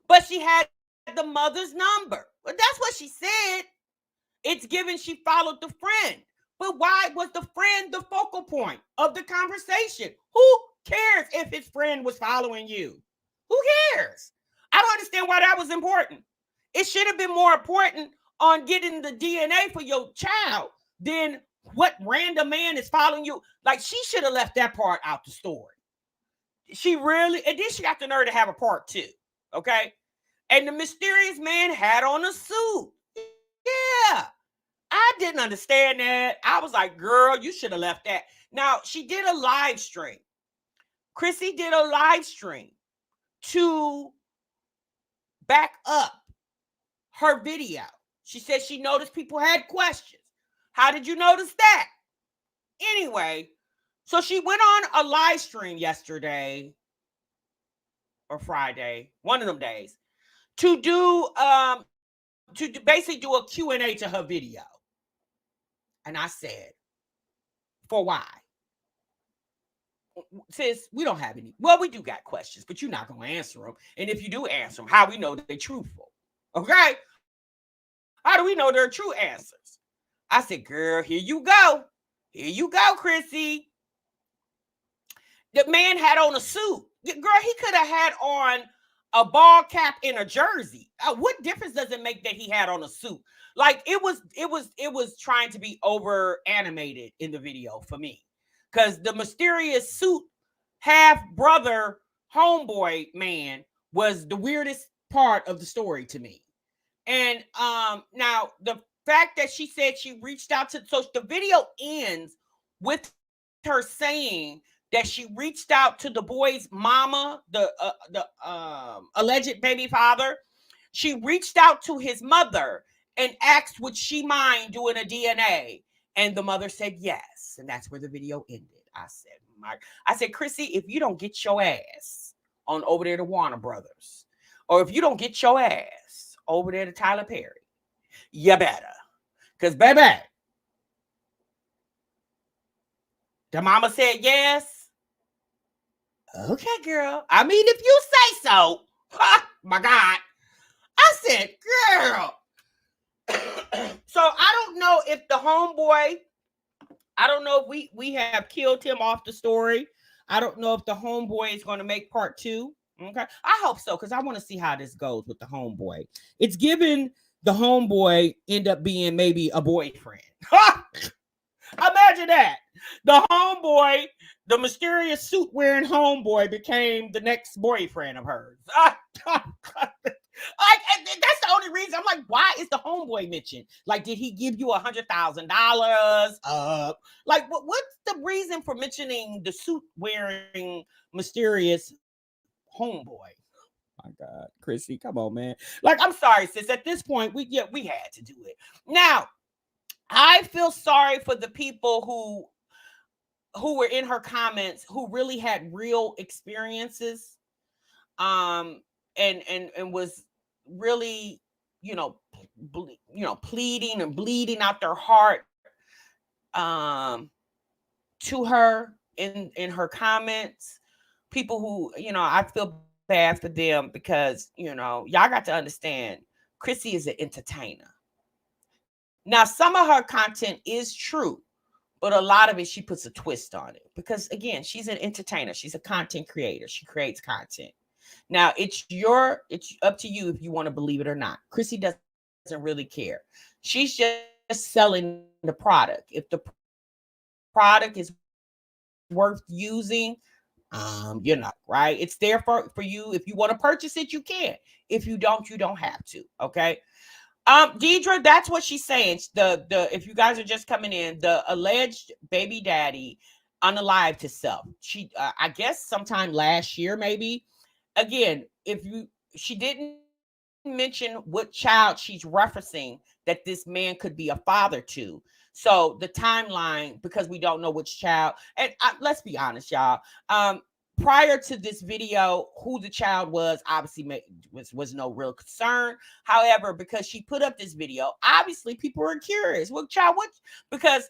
But she had the mother's number. Well, that's what she said. It's given she followed the friend. But why was the friend the focal point of the conversation? Who cares if his friend was following you? Who cares? I don't understand why that was important. It should have been more important on getting the DNA for your child than what random man is following you. Like, she should have left that part out the story. And then she got the nerve to have a part 2. Okay? And the mysterious man had on a suit. Yeah. I didn't understand that. I was like, girl, you should have left that. Now, she did a live stream. Chrissy did a live stream to back up her video. She said she noticed people had questions. How did you notice that? Anyway, so she went on a live stream yesterday or Friday, one of them days, to do basically do a Q&A to her video. And I said, for why? Sis, we don't have any. Well, we do got questions, but you're not going to answer them. And if you do answer them, how we know they're truthful? Okay? How do we know they're true answers? I said, girl, here you go. Here you go, Chrissy. The man had on a suit. Girl, he could have had on a ball cap and a jersey. What difference does it make that he had on a suit? Like it was trying to be over animated in the video for me. Because the mysterious suit half brother homeboy man was the weirdest part of the story to me. And now the fact that she said she reached out to, so the video ends with her saying that she reached out to the boy's mama, the alleged baby father. She reached out to his mother and asked, would she mind doing a DNA? And the mother said yes. And that's where the video ended. I said, Chrissy, if you don't get your ass on over there to Warner Brothers, or if you don't get your ass over there to Tyler Perry, you better. Because, baby, the mama said yes. Okay, girl. I mean, if you say so. My God. I said, girl. So I don't know if the homeboy, I don't know if we have killed him off the story. I don't know if the homeboy is going to make part 2. Okay. I hope so, because I want to see how this goes with the homeboy. It's given the homeboy end up being maybe a boyfriend. Imagine that. The homeboy, the mysterious suit wearing homeboy became the next boyfriend of hers. That's the only reason. I'm like, why is the homeboy mentioned? Like, did he give you $100,000? Like, what's the reason for mentioning the suit wearing mysterious homeboy? My God, Chrissy, come on, man. Like, I'm sorry, sis. At this point, we had to do it. Now, I feel sorry for the people who were in her comments who really had real experiences, and was really, pleading and bleeding out their heart, to her in her comments. People who, I feel bad for them because, y'all got to understand, Chrissy is an entertainer. Now, some of her content is true, but a lot of it, she puts a twist on it because, again, she's an entertainer. She's a content creator. She creates content. Now, it's up to you if you want to believe it or not. Chrissy doesn't really care. She's just selling the product. If the product is worth using, you're not, right? It's there for you. If you want to purchase it, you can. If you don't have to. Okay. Deidre, that's what she's saying. The if you guys are just coming in, the alleged baby daddy unalived himself. She, I guess, sometime last year, maybe. Again, she didn't mention what child she's referencing that this man could be a father to. So the timeline, because we don't know which child, and let's be honest, y'all. Prior to this video, who the child was obviously was no real concern. However, because she put up this video, obviously people were curious. What child? What? Because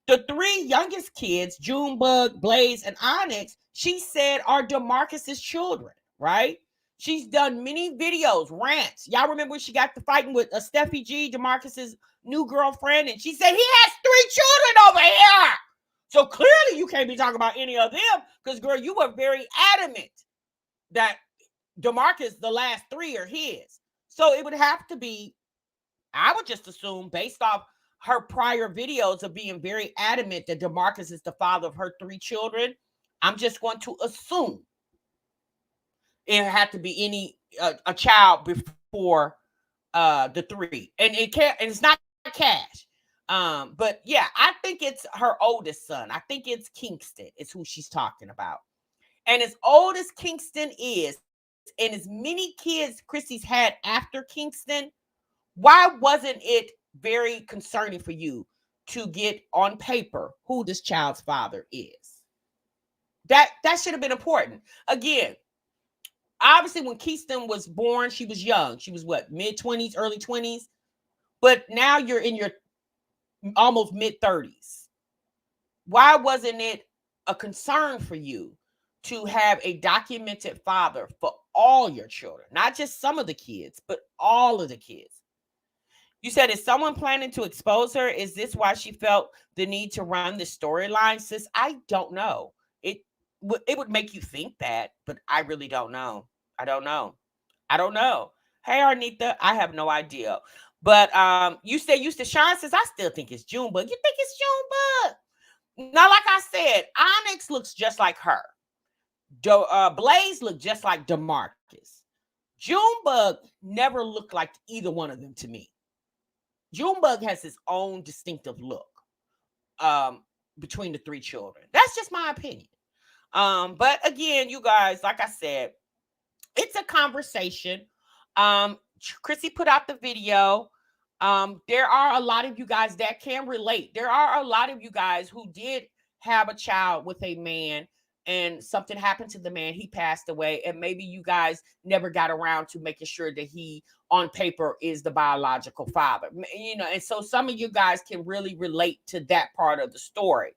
the 3 youngest kids, Junebug, Blaze, and Onyx, she said are DeMarcus's children, right? She's done many videos, rants. Y'all remember when she got to fighting with Steffi G, DeMarcus's new girlfriend, and she said he has 3 children over here. So clearly you can't be talking about any of them because, girl, you were very adamant that DeMarcus, the last 3 are his. So it would have to be, I would just assume, based off her prior videos of being very adamant that DeMarcus is the father of her 3 children, I'm just going to assume it had to be any a child before the 3. And it's not Cash. But yeah, I think it's her oldest son. I think it's Kingston is who she's talking about. And as old as Kingston is, and as many kids Chrissy's had after Kingston, why wasn't it very concerning for you to get on paper who this child's father is. That should have been important. Again, obviously when Keyston was born, she was young. She was what, mid-20s, early 20s? But now you're in your almost mid-30s. Why wasn't it a concern for you to have a documented father for all your children? Not just some of the kids, but all of the kids. You said, is someone planning to expose her? Is this why she felt the need to run this storyline? Sis, I don't know. It would make you think that, but I really don't know. I don't know. I don't know. Hey, Arnita, I have no idea. But you say used to shine, says I still think it's Junebug. You think it's Junebug? Now, like I said, Onyx looks just like her. Blaze looked just like DeMarcus. Junebug never looked like either one of them to me. Junebug has his own distinctive look between the three children. That's just my opinion. But again, you guys, like I said, it's a conversation. Chrissy put out the video. There are a lot of you guys that can relate. There are a lot of you guys who did have a child with a man and something happened to the man, he passed away, and maybe you guys never got around to making sure that he on paper is the biological father, and so some of you guys can really relate to that part of the story.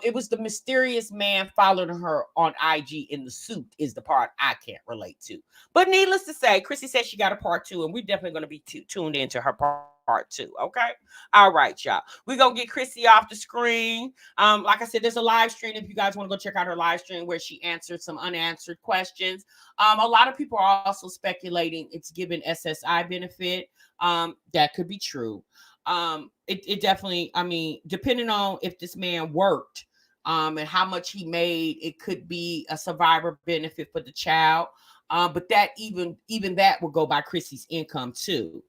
It was the mysterious man following her on IG in the suit is the part I can't relate to. But needless to say, Chrissy said she got a part 2, and we're definitely going to be tuned into her part 2. Okay. All right, y'all. We're going to get Chrissy off the screen. Like I said, there's a live stream if you guys want to go check out her live stream where she answered some unanswered questions. A lot of people are also speculating it's given SSI benefit. That could be true. It definitely, I mean, depending on if this man worked, and how much he made, it could be a survivor benefit for the child. But that even that will go by Chrissy's income too.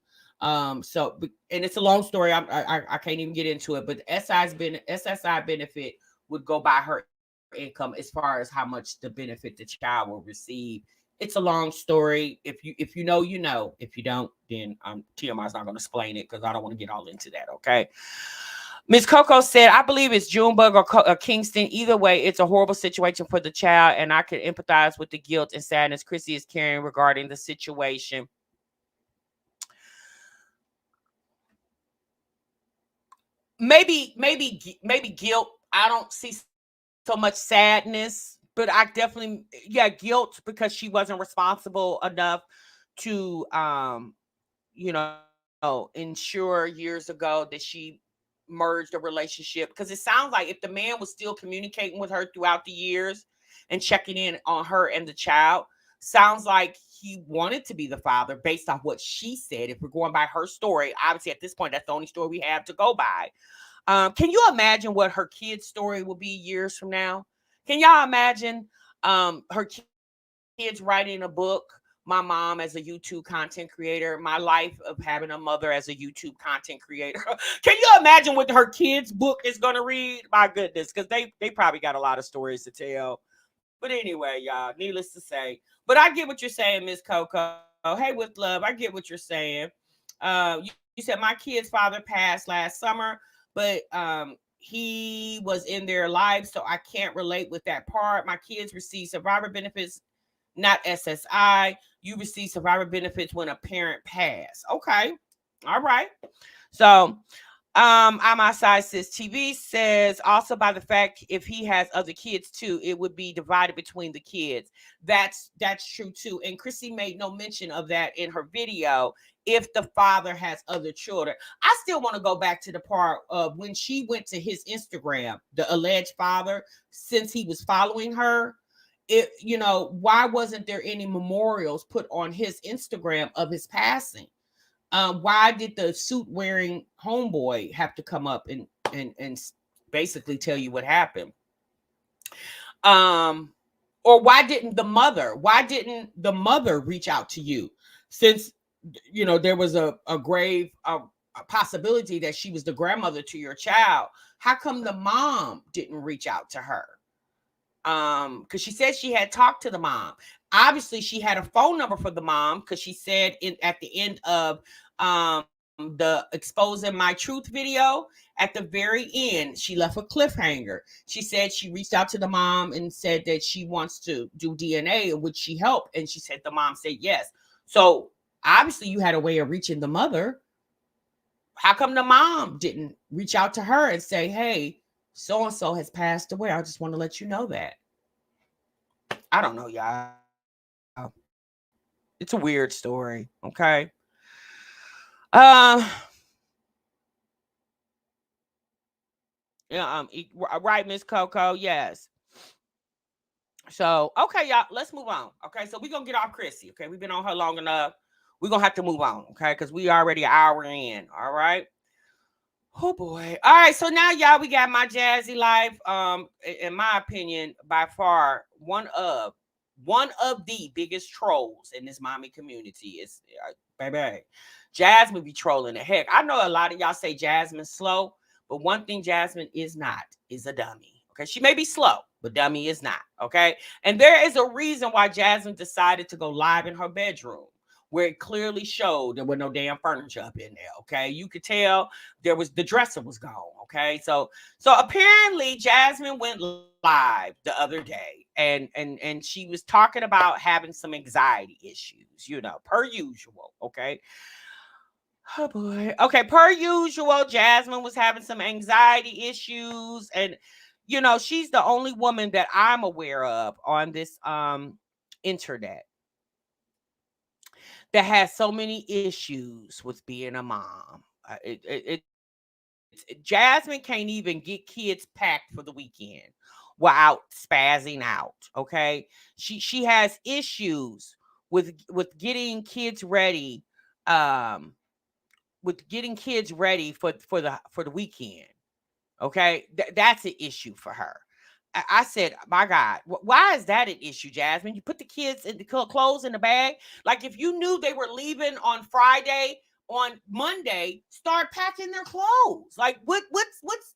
So, and it's a long story. I can't even get into it, but SSI benefit would go by her income as far as how much the benefit the child will receive. It's a long story. If you know, you know. If you don't, then TMI's not going to explain it because I don't want to get all into that. Okay. Miss Coco said, I believe it's Junebug or Kingston. Either way, it's a horrible situation for the child, and I can empathize with the guilt and sadness Chrissy is carrying regarding the situation. Maybe guilt. I don't see so much sadness, but I definitely, guilt because she wasn't responsible enough to, ensure years ago that she merged a relationship. Because it sounds like if the man was still communicating with her throughout the years and checking in on her and the child, sounds like he wanted to be the father based off what she said. If we're going by her story, obviously at this point, that's the only story we have to go by. Can you imagine what her kid's story will be years from now? Can y'all imagine her kids writing a book, my mom as a YouTube content creator, my life of having a mother as a YouTube content creator? Can you imagine what her kids' book is going to read? My goodness, because they probably got a lot of stories to tell. But anyway, y'all, needless to say. But I get what you're saying, Miss Coco. Hey, with love, I get what you're saying. You said my kid's father passed last summer, but he was in their lives, so I can't relate with that part. My kids receive survivor benefits, not SSI. You receive survivor benefits when a parent passed. Okay. All right. So I'm outside says TV says also by the fact if he has other kids too, it would be divided between the kids. That's true too. And Chrissy made no mention of that in her video. If the father has other children, I still want to go back to the part of when she went to his Instagram, the alleged father, since he was following her. Why wasn't there any memorials put on his Instagram of his passing? Why did the suit wearing homeboy have to come up and basically tell you what happened? Or why didn't the mother reach out to you, since there was a grave a possibility that she was the grandmother to your child? How come the mom didn't reach out to her? Because she said she had talked to the mom. Obviously she had a phone number for the mom, because she said at the end of the exposing my truth video, at the very end, she left a cliffhanger. She said she reached out to the mom and said that she wants to do DNA, which she helped. And she said the mom said yes. So obviously you had a way of reaching the mother. How come the mom didn't reach out to her and say, hey, so and so has passed away? I just want to let you know that. I don't know, y'all. It's a weird story. Okay. Um, yeah, right, Miss Coco. Yes. So, okay, y'all, let's move on. Okay, so we're gonna get off Chrissy. Okay, we've been on her long enough. We're gonna have to move on, okay, because we already an hour in. All right. Oh boy. All right, so now y'all, we got my Jazzy life. In my opinion, by far one of the biggest trolls in this mommy community is Baebay. Jasmine be trolling the heck. I know a lot of y'all say Jasmine's slow, but one thing Jasmine is not is a dummy. Okay, she may be slow, but dummy is not. Okay, and there is a reason why Jasmine decided to go live in her bedroom, where it clearly showed there was no damn furniture up in there. Okay, you could tell the dresser was gone. Okay, so apparently Jasmine went live the other day, and she was talking about having some anxiety issues, per usual. Okay. Oh boy. Okay, per usual, Jasmine was having some anxiety issues, and she's the only woman that I'm aware of on this internet that has so many issues with being a mom. Jasmine can't even get kids packed for the weekend without spazzing out. Okay, she has issues with getting kids ready, um, for the weekend. Okay, that's an issue for her. I said, my God, why is that an issue, Jasmine? You put the kids in the clothes in the bag. Like, if you knew they were leaving on Friday, on Monday, start packing their clothes. Like, what's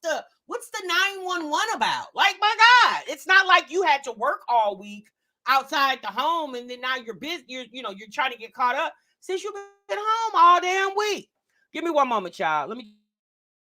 the 911 about? Like, my God, it's not like you had to work all week outside the home, and then now you're busy. You're trying to get caught up since you've been home all damn week. Give me one moment, y'all. Let me just take a drink of water.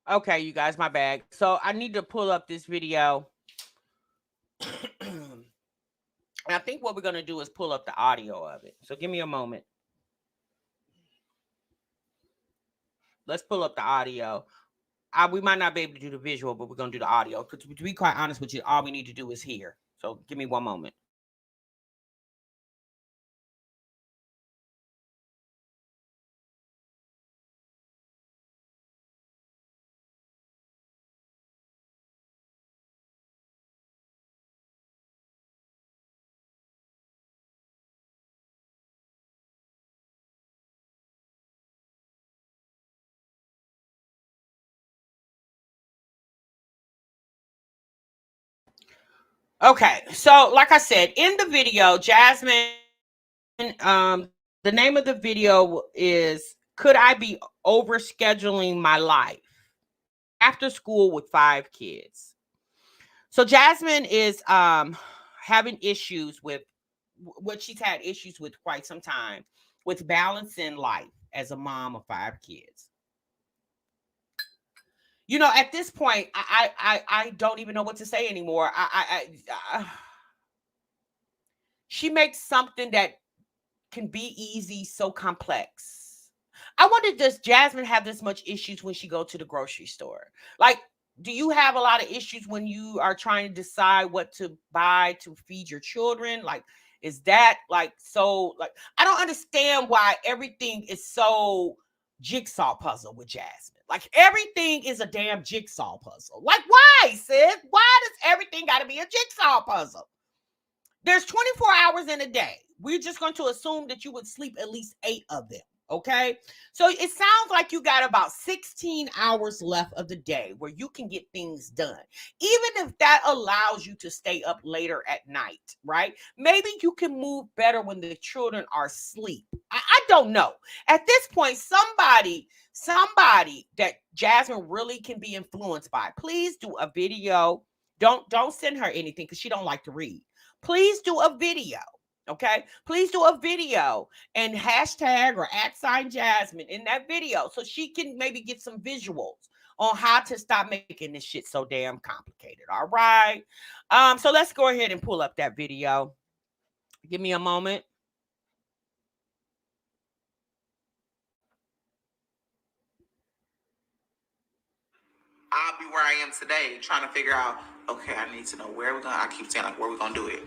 Okay, you guys, my bag. So I need to pull up this video. And I think what we're going to do is pull up the audio of it. So give me a moment. Let's pull up the audio. We might not be able to do the visual, but we're going to do the audio. Because to be quite honest with you, all we need to do is hear. So give me one moment. Okay, so like I said, in the video, Jasmine, the name of the video is "Could I Be Overscheduling My Life After School with 5 Kids?" So Jasmine is having issues with what she's had issues with quite some time, with balancing life as a mom of 5 kids. At this point, I don't even know what to say anymore. She makes something that can be easy so complex. I wonder, does Jasmine have this much issues when she go to the grocery store? Like, do you have a lot of issues when you are trying to decide what to buy to feed your children? Like, is that like so? Like, I don't understand why everything is so jigsaw puzzle with Jasmine. Like everything is a damn jigsaw puzzle. Like why, sis? Why does everything got to be a jigsaw puzzle? There's 24 hours in a day. We're just going to assume that you would sleep at least 8 of them. Okay. So it sounds like you got about 16 hours left of the day where you can get things done. Even if that allows you to stay up later at night, right? Maybe you can move better when the children are asleep. I don't know. At this point, somebody that Jasmine really can be influenced by, please do a video. Don't send her anything because she don't like to read. Please do a video. Okay, please do a video and hashtag or @ Jasmine in that video so she can maybe get some visuals on how to stop making this shit so damn complicated. All right. So let's go ahead and pull up that video. Give me a moment. I'll be where I am today, trying to figure out, okay, I need to know where we're going. I keep saying, like, where we're going to do it.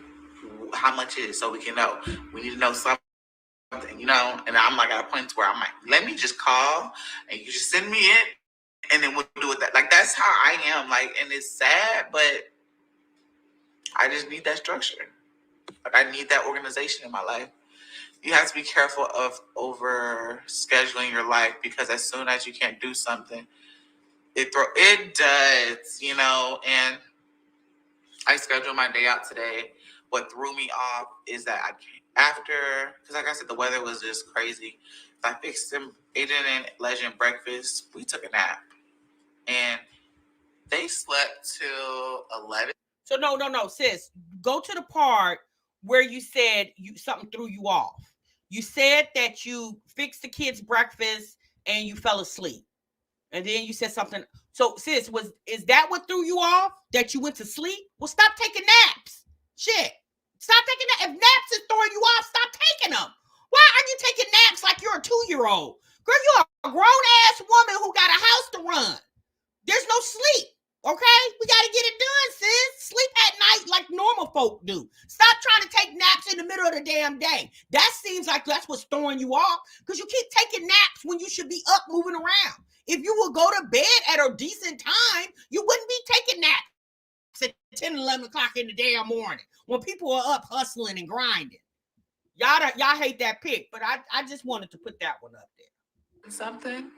How much it is so we can know. We need to know something, you know? And I'm like at a point where I'm like, let me just call and you just send me it and then we'll do it. Like, that's how I am. Like, and it's sad, but I just need that structure. Like, I need that organization in my life. You have to be careful of over scheduling your life because as soon as you can't do something, it does, you know. And I scheduled my day out today. What threw me off is that because like I said, the weather was just crazy. I fixed them, Aiden and Legend breakfast. We took a nap, and they slept till 11. So no, sis, go to the part where you said something threw you off. You said that you fixed the kids' breakfast and you fell asleep. And then you said something. So, sis, is that what threw you off? That you went to sleep? Well, stop taking naps. Shit. Stop taking naps. If naps is throwing you off, stop taking them. Why are you taking naps like you're a 2-year-old? Girl, you're a grown-ass woman who got a house to run. There's no sleep. Okay? We got to get it done, sis. Sleep at night like normal folk do. Stop trying to take naps in the middle of the damn day. That seems like that's what's throwing you off because you keep taking naps when you should be up moving around. If you would go to bed at a decent time, you wouldn't be taking naps at 10, 11 o'clock in the damn morning when people are up hustling and grinding. Y'all hate that pick, but I just wanted to put that one up there. Something.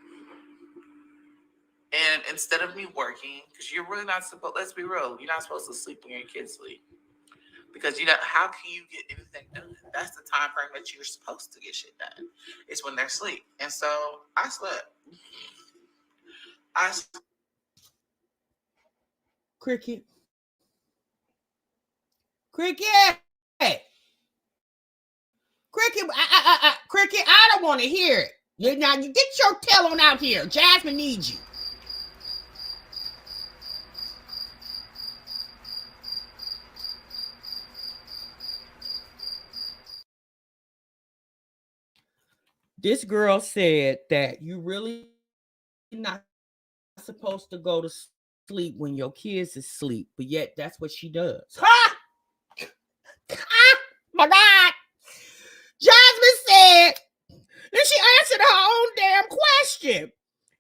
And instead of me working, because you're really not supposed, let's be real, you're not supposed to sleep when your kids sleep. Because how can you get anything done? That's the time frame that you're supposed to get shit done. It's when they're asleep. And so I slept. Cricket. Cricket, Cricket, I don't want to hear it. Now, you get your tail on out here. Jasmine needs you. This girl said that you really not supposed to go to sleep when your kids is asleep, but yet that's what she does. Ha! My God. Jasmine said, and she answered her own damn question.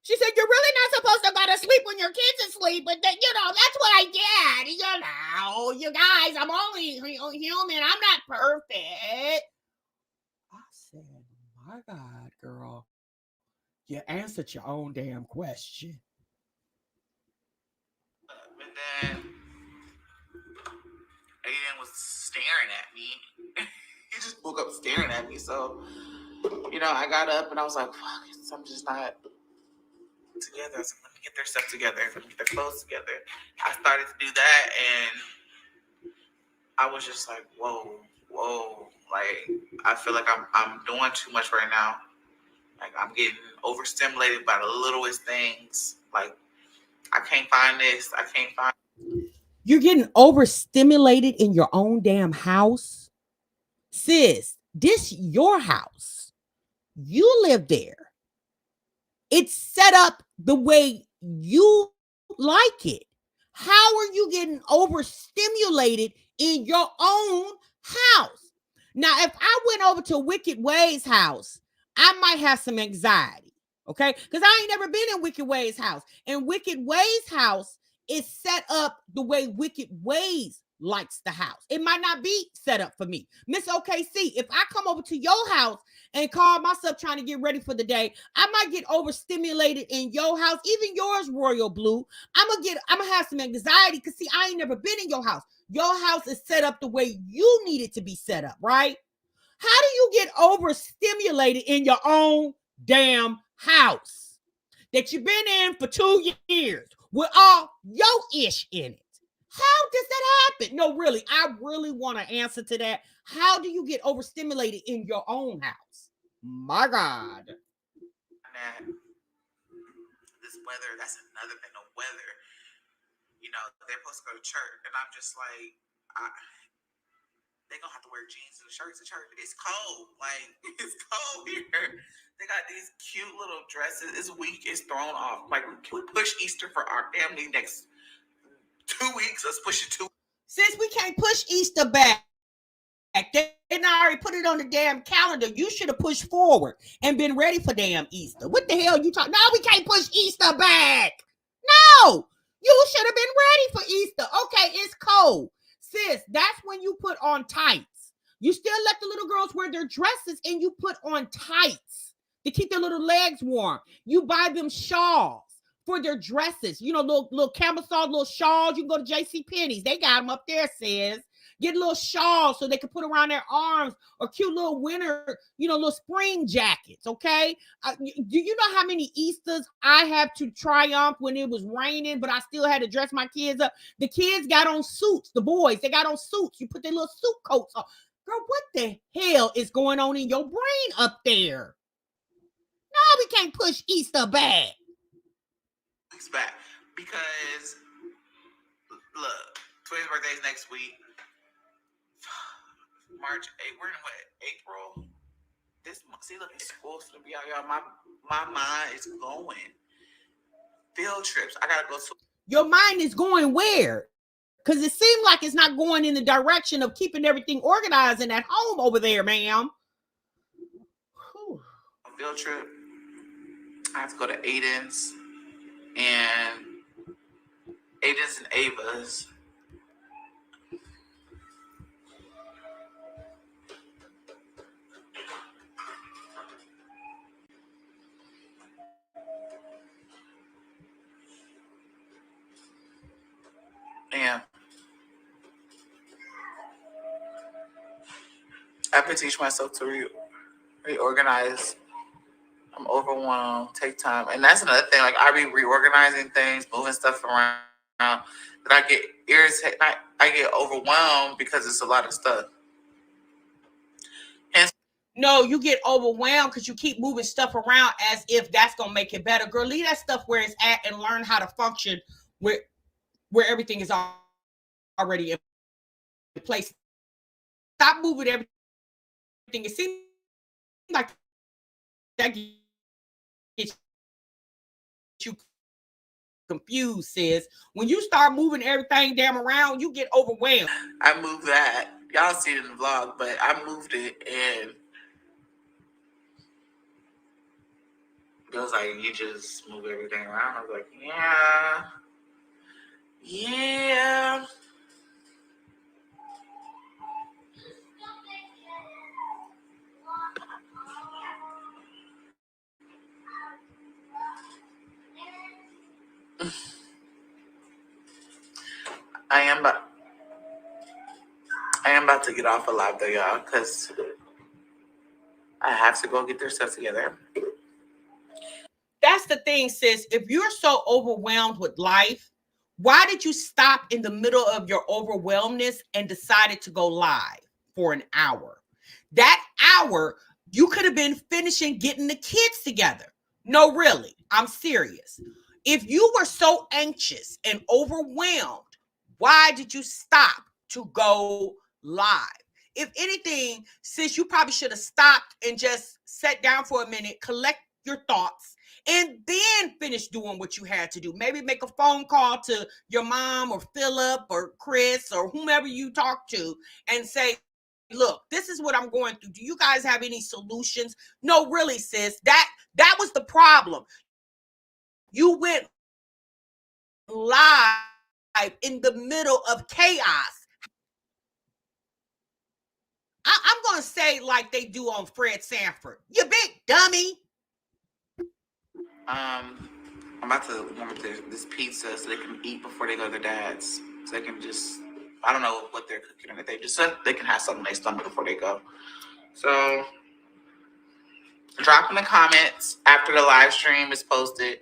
She said, you're really not supposed to go to sleep when your kids are asleep, but then, that's what I did. You guys, I'm only human. I'm not perfect. I said, my God, girl, you answered your own damn question. And then Aiden was staring at me. He just woke up staring at me. So, I got up and I was like, fuck, I'm just not together. So let me get their stuff together. Let me get their clothes together. I started to do that and I was just like, whoa. Like, I feel like I'm doing too much right now. Like, I'm getting overstimulated by the littlest things. Like, I can't find this. I can't find. You're getting overstimulated in your own damn house? Sis, this your house. You live there. It's set up the way you like it. How are you getting overstimulated in your own house? Now, if I went over to Wicked Way's house, I might have some anxiety. Okay, because I ain't never been in Wicked Ways house, and Wicked Ways house is set up the way Wicked Ways likes the house. It might not be set up for me. Miss OKC, if I come over to your house and call myself trying to get ready for the day, I might get overstimulated in your house, even yours, Royal Blue. I'm gonna have some anxiety because see, I ain't never been in your house. Your house is set up the way you need it to be set up, right? How do you get overstimulated in your own damn house that you've been in for 2 years with all your ish in it? How does that happen? No, really, I really want to answer to that. How do you get overstimulated in your own house? My God. This weather, that's another thing. The weather, they're supposed to go to church, and I'm just like, they're gonna have to wear jeans and shirts to church. It's cold. Like, it's cold here. They got these cute little dresses. This week is thrown off. Like, can we push Easter for our family next 2 weeks? Let's push it 2 weeks. Since we can't push Easter back, they already put it on the damn calendar. You should have pushed forward and been ready for damn Easter. What the hell you talking? No, we can't push Easter back. No, you should have been ready for Easter. Okay, it's cold. Sis, that's when you put on tights. You still let the little girls wear their dresses and you put on tights to keep their little legs warm. You buy them shawls for their dresses. Little camisole, little shawls. You can go to JCPenney's. They got them up there, sis. Get a little shawl so they can put around their arms, or cute little winter, little spring jackets, okay? Do you know how many Easters I have to triumph when it was raining, but I still had to dress my kids up? The kids got on suits. The boys, they got on suits. You put their little suit coats on. Girl, what the hell is going on in your brain up there? No, we can't push Easter back. It's back because, look, Twins' birthday is next week. March, we're in what? April? This month. See, look, school's gonna be out, y'all. My mind is going. Field trips. I gotta go to. Your mind is going where? Because it seems like it's not going in the direction of keeping everything organized in that home over there, ma'am. Field trip. I have to go to Aiden's and Ava's. Yeah. I have to teach myself to reorganize. I'm overwhelmed. Take time. And that's another thing. Like, I be reorganizing things, moving stuff around. That I get irritated. I get overwhelmed because it's a lot of stuff. No, you get overwhelmed because you keep moving stuff around as if that's going to make it better. Girl, leave that stuff where it's at and learn how to function where everything is already in place. Stop moving everything. It seems like that gets you confused, sis. When you start moving everything damn around, you get overwhelmed. I moved that. Y'all see it in the vlog, but I moved it and it was like, you just move everything around. I was like, yeah. I am about to get off a live though, y'all, because I have to go get their stuff together. That's the thing, sis. If you're so overwhelmed with life, why did you stop in the middle of your overwhelmness and decided to go live for an hour? That hour, you could have been finishing getting the kids together. No, really, I'm serious. If you were so anxious and overwhelmed, why did you stop to go live? If anything, sis, you probably should have stopped and just sat down for a minute, collect your thoughts, and then finish doing what you had to do. Maybe make a phone call to your mom or Philip or Chris or whomever you talk to and say, look, this is what I'm going through. Do you guys have any solutions? No, really, sis. That was the problem. You went live in the middle of chaos. I'm going to say like they do on Fred Sanford. You big dummy. I'm about to warm up this pizza so they can eat before they go to their dad's. So they can just, I don't know what they're cooking, or they can have something in their stomach before they go. So drop in the comments after the live stream is posted.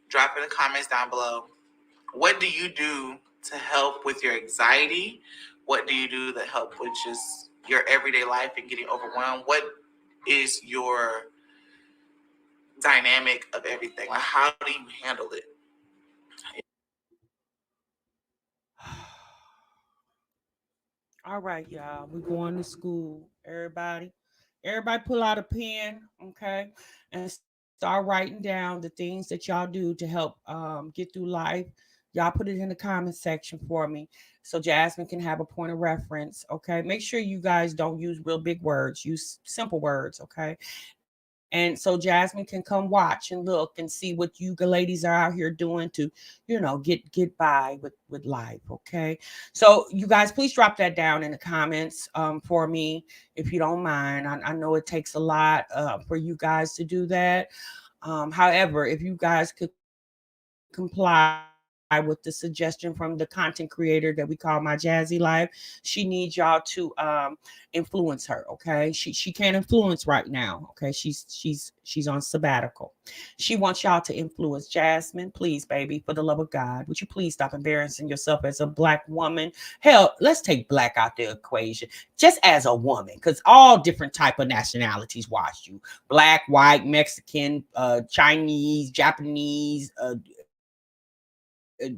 Drop in the comments down below. What do you do to help with your anxiety? What do you do to help with just your everyday life and getting overwhelmed? What is your dynamic of everything? Like, how do you handle it? All right, y'all. We're going to school. Everybody pull out a pen, okay, and start writing down the things that y'all do to help get through life. Y'all put it in the comment section for me so Jasmine can have a point of reference. Okay. Make sure you guys don't use real big words, use simple words. Okay. And so Jasmine can come watch and look and see what you ladies are out here doing to, get by with life. Okay. So you guys, please drop that down in the comments for me if you don't mind. I know it takes a lot for you guys to do that. However, if you guys could comply with the suggestion from the content creator that we call My Jazzy Life, she needs y'all to influence her. Okay, she can't influence right now. Okay, she's on sabbatical. She wants y'all to influence Jasmine. Please, baby, for the love of God, would you please stop embarrassing yourself as a black woman? Hell, let's take black out the equation. Just as a woman, because all different type of nationalities watch you: black, white, Mexican, Chinese, Japanese,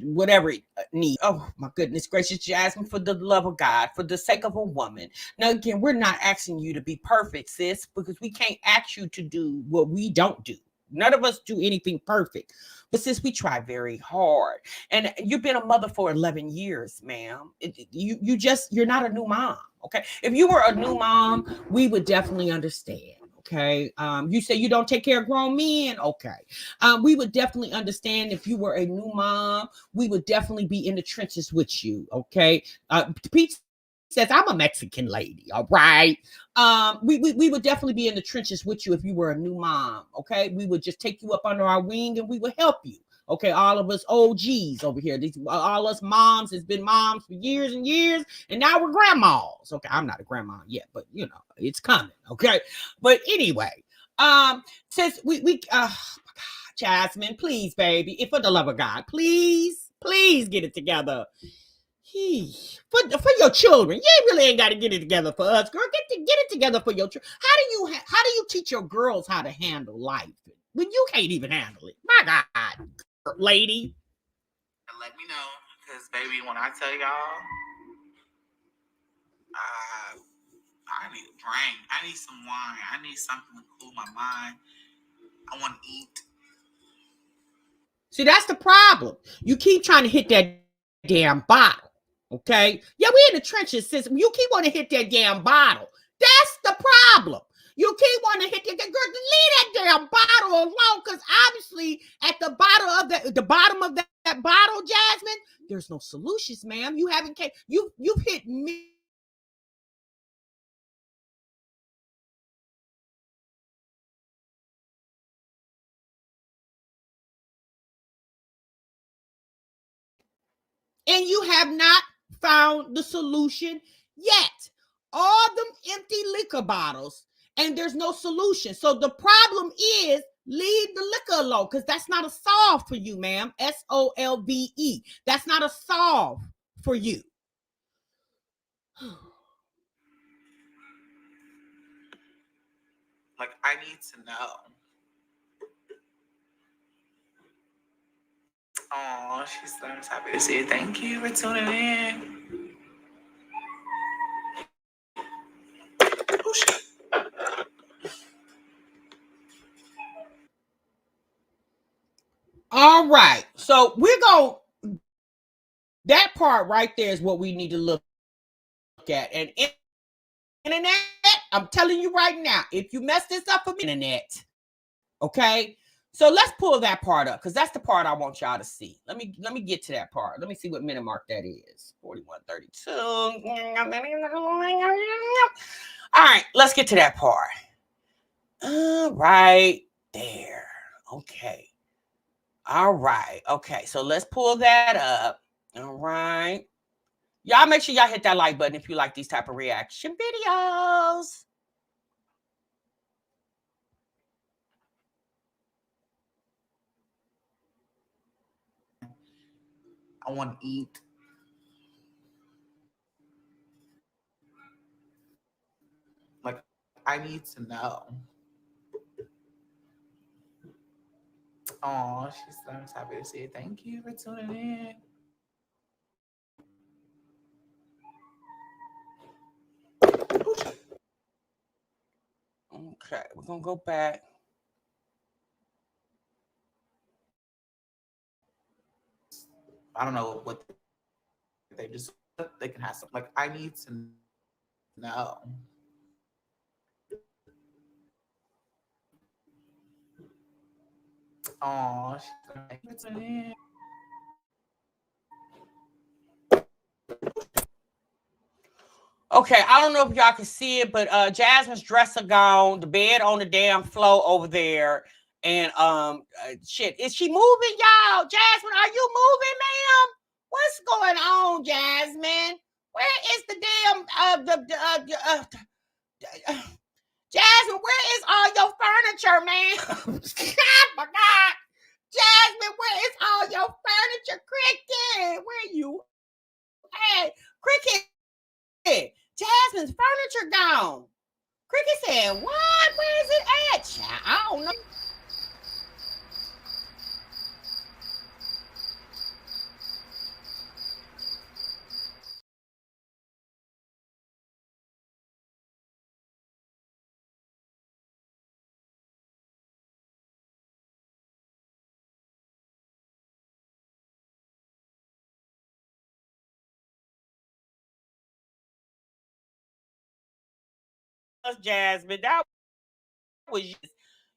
whatever it needs. Oh my goodness gracious, Jasmine, for the love of God, for the sake of a woman. Now, again, we're not asking you to be perfect, sis, because we can't ask you to do what we don't do. None of us do anything perfect. But sis, we try very hard. And you've been a mother for 11 years, ma'am. You're not a new mom. Okay. If you were a new mom, we would definitely understand. Okay. You say you don't take care of grown men. Okay. We would definitely understand if you were a new mom. We would definitely be in the trenches with you. Okay. Pete says, I'm a Mexican lady. All right. We would definitely be in the trenches with you if you were a new mom. Okay. We would just take you up under our wing and we would help you. Okay, all of us OGs over here, all us moms has been moms for years and years, and now we're grandmas. Okay, I'm not a grandma yet, but it's coming. Okay, but anyway, since we Jasmine, please, baby, if for the love of God, please get it together. For your children, you really ain't got to get it together for us, girl. Get it together for your children. How do you teach your girls how to handle life when you can't even handle it? My God, lady. Let me know, because baby, when I tell y'all, I need a drink. I need some wine. I need something to cool my mind. I want to eat. See, that's the problem. You keep trying to hit that damn bottle. Okay? Yeah, we in the trenches, sis. You keep wanting to hit that damn bottle. That's the problem. You keep wanting to hit that girl. Leave that damn bottle alone, because obviously at the bottom of that bottle, Jasmine, there's no solutions, ma'am. You haven't you've hit millions of bottles in your life, and you have not found the solution yet. And you have not found the solution yet. All them empty liquor bottles, and there's no solution. So the problem is, leave the liquor alone, because that's not a solve for you, ma'am. SOLVE. That's not a solve for you. Like, I need to know. Oh, she's so happy to see you. Thank you for tuning in. Oh, shit. All right. So we're going, that part right there is what we need to look at. And in that internet, I'm telling you right now, if you mess this up for me, internet, okay? So let's pull that part up because that's the part I want y'all to see. Let me get to that part. Let me see what minute mark that is. 41:32. All right, let's get to that part. All right, there. Okay. All right. Okay, so let's pull that up. All right. Y'all make sure y'all hit that like button if you like these type of reaction videos. I want to eat. Like, I need to know. Oh, she's so happy to see it. Thank you for tuning in. Okay, we're gonna go back. I don't know what they just, they can have some. Like, I need to know. Oh, she's tuning in. Okay, I don't know if y'all can see it, but Jasmine's dresser gone, the bed on the damn floor over there, and shit, is she moving, y'all? Jasmine, are you moving, ma'am? What's going on, Jasmine? Where is the damn Jasmine? Where is all your furniture, man? Oh my God, Jasmine, where is all your furniture? Cricket, where you at? Cricket. Jasmine's furniture gone. Cricket said, what? Where is it at? Child, I don't know. Jasmine, that was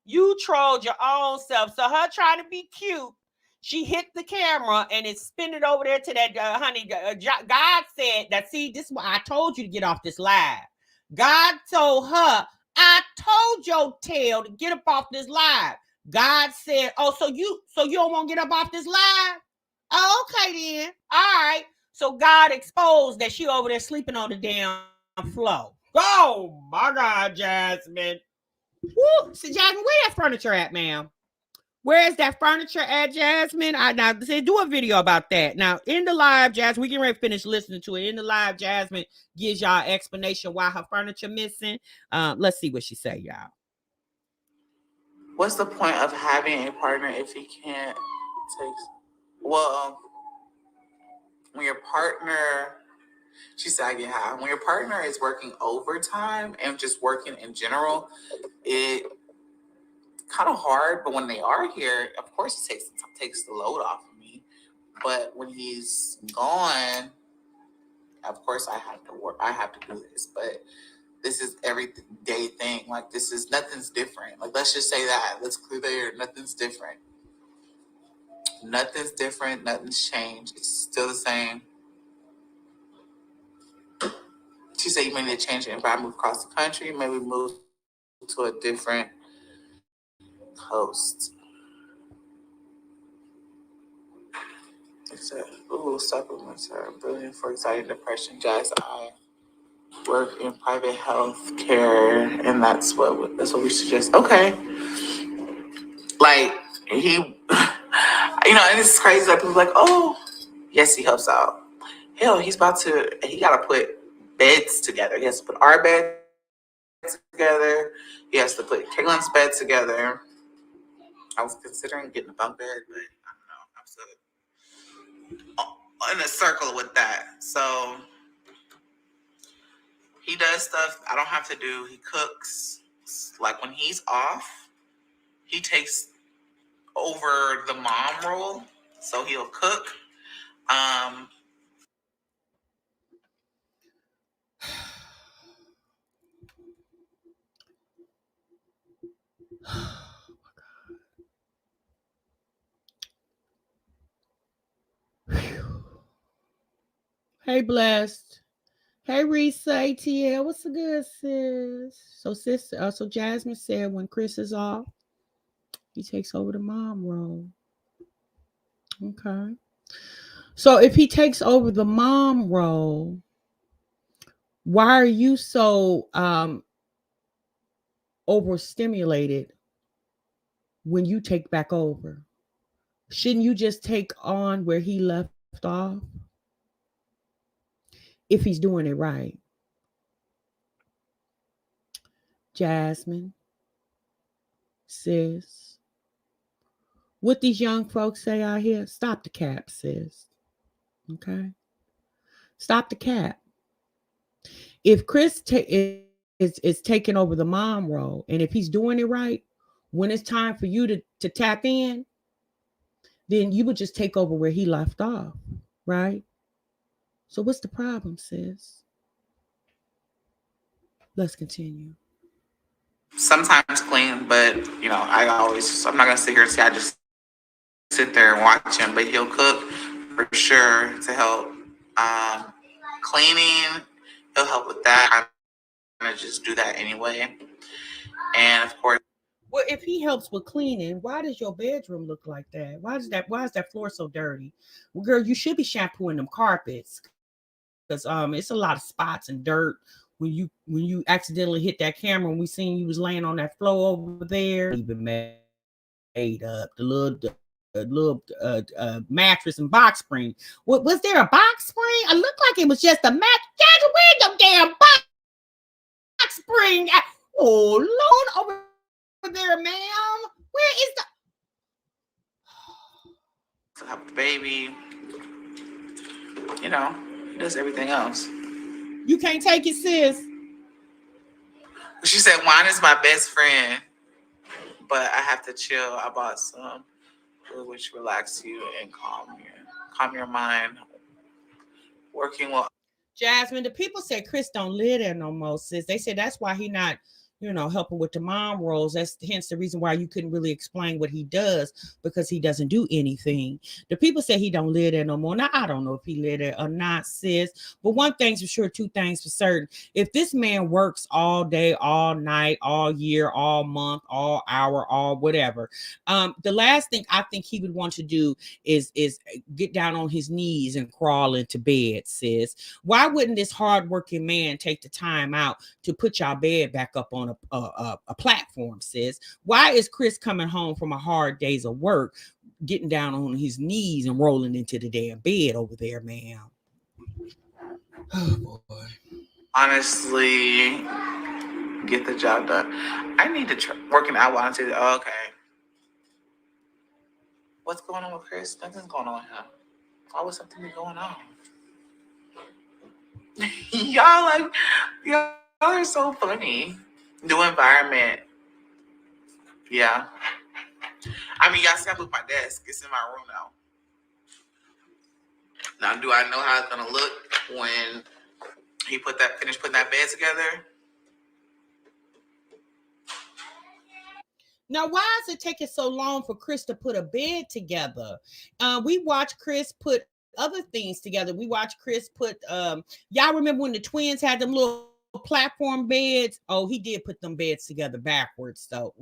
you trolled your own self. So her trying to be cute, she hit the camera and it spin it over there to that honey. God said that. See, this is why I told you to get off this live. God told her, I told your tail to get up off this live. God said, oh, so you don't want to get up off this live? Oh, okay then. All right. So God exposed that she over there sleeping on the damn floor. Oh my God, Jasmine. Woo! So Jasmine, where that furniture at, ma'am? Where is that furniture at, Jasmine? I now say do a video about that. Now in the live, Jasmine, we can ready to finish listening to it. In the live, Jasmine gives y'all explanation why her furniture missing. Let's see what she say, y'all. What's the point of having a partner if he can't take? Well, when your partner, she said, I get high. When your partner is working overtime and just working in general, it kind of hard. But when they are here, of course, it takes the load off of me. But when he's gone, of course, I have to work. I have to do this. But this is everyday thing. Like, this is nothing's different. Like, let's just say that. Let's clear the air. Nothing's different. Nothing's different. Nothing's changed. It's still the same. She said you may need to change it and I move across the country, maybe move to a different coast. It said, ooh, supplements are brilliant for anxiety, depression, Jazz. I work in private health care, and that's what we suggest. Okay. Like, he, and it's crazy that people are like, oh, yes, he helps out. Hell, he got to put beds together. He has to put our bed together. He has to put Caitlin's bed together. I was considering getting a bunk bed, but I don't know. I'm still in a circle with that. So he does stuff I don't have to do. He cooks. Like, when he's off, he takes over the mom role. So he'll cook. Hey, Blessed. Hey, Reese ATL. What's the good, sis? So Jasmine said when Chris is off, he takes over the mom role. Okay. So if he takes over the mom role, why are you so overstimulated when you take back over? Shouldn't you just take on where he left off if he's doing it right? Jasmine, sis, what these young folks say out here, stop the cap, sis. Okay? Stop the cap. If Chris is taking over the mom role, and if he's doing it right, when it's time for you to tap in, then you would just take over where he left off, right? So what's the problem, sis? Let's continue. Sometimes clean, but I'm not gonna sit here and say I just sit there and watch him, but he'll cook for sure to help. Cleaning, he'll help with that. I'm gonna just do that anyway. And of course, well, if he helps with cleaning, why does your bedroom look like that? Why is that floor so dirty? Well, girl, you should be shampooing them carpets because it's a lot of spots and dirt when you accidentally hit that camera and we seen you was laying on that floor over there. Even made up the little mattress and box spring. What was there a box spring? It looked like it was just a mattress. Where the damn box spring? Oh Lord, over there, ma'am. Where is to help the baby, he does everything else. You can't take it, sis? She said wine is my best friend, but I have to chill. I bought some which relax you and calm your mind. Working well. Jasmine, the people say Chris don't live there no more, sis. They said that's why he not, helping with the mom roles. That's hence the reason why you couldn't really explain what he does, because he doesn't do anything. The people say he don't live there no more. Now, I don't know if he live there or not, sis. But one thing's for sure, two things for certain. If this man works all day, all night, all year, all month, all hour, all whatever, the last thing I think he would want to do is get down on his knees and crawl into bed, sis. Why wouldn't this hardworking man take the time out to put y'all bed back up on a platform, sis? Why is Chris coming home from a hard days of work, getting down on his knees and rolling into the damn bed over there, ma'am? Oh boy. Honestly, get the job done. I need to working out while I'm saying, okay. What's going on with Chris? Nothing's going on with him. Why would something be going on? y'all are so funny. New environment. Yeah. I mean, y'all see I moved my desk. It's in my room now. Now, do I know how it's gonna look when he finished putting that bed together? Now, why is it taking so long for Chris to put a bed together? We watched Chris put other things together. We watched Chris put, y'all remember when the twins had them little platform beds? Oh, he did put them beds together backwards. So,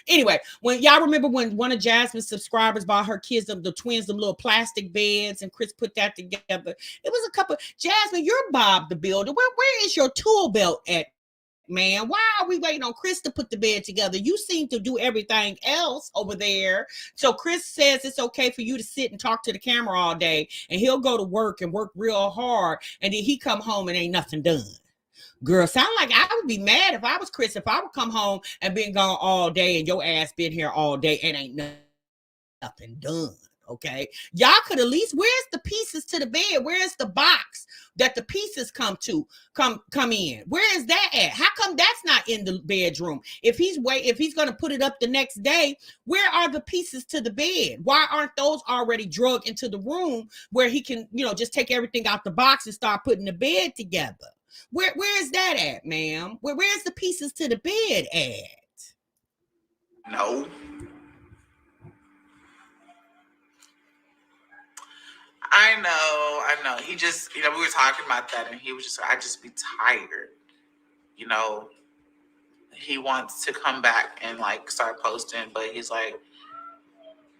anyway, when y'all remember when one of Jasmine's subscribers bought her kids the twins them little plastic beds, and Chris put that together. It was a couple. Jasmine, you're Bob the Builder. Where is your tool belt at? Man, why are we waiting on Chris to put the bed together? You seem to do everything else over there. So Chris says it's okay for you to sit and talk to the camera all day, and he'll go to work and work real hard, and then he come home and ain't nothing done. Girl, sound like I would be mad if I was Chris, if I would come home and been gone all day and your ass been here all day and ain't nothing done. Okay, y'all could at least, where's the pieces to the bed? Where's the box that the pieces come in? Where is that at? How come that's not in the bedroom? If he's gonna put it up the next day, where are the pieces to the bed? Why aren't those already drugged into the room where he can, just take everything out the box and start putting the bed together? Where is that at, ma'am? Where's the pieces to the bed at? No. I know. He just, we were talking about that, and he was just, I just be tired. He wants to come back and like start posting, but he's like,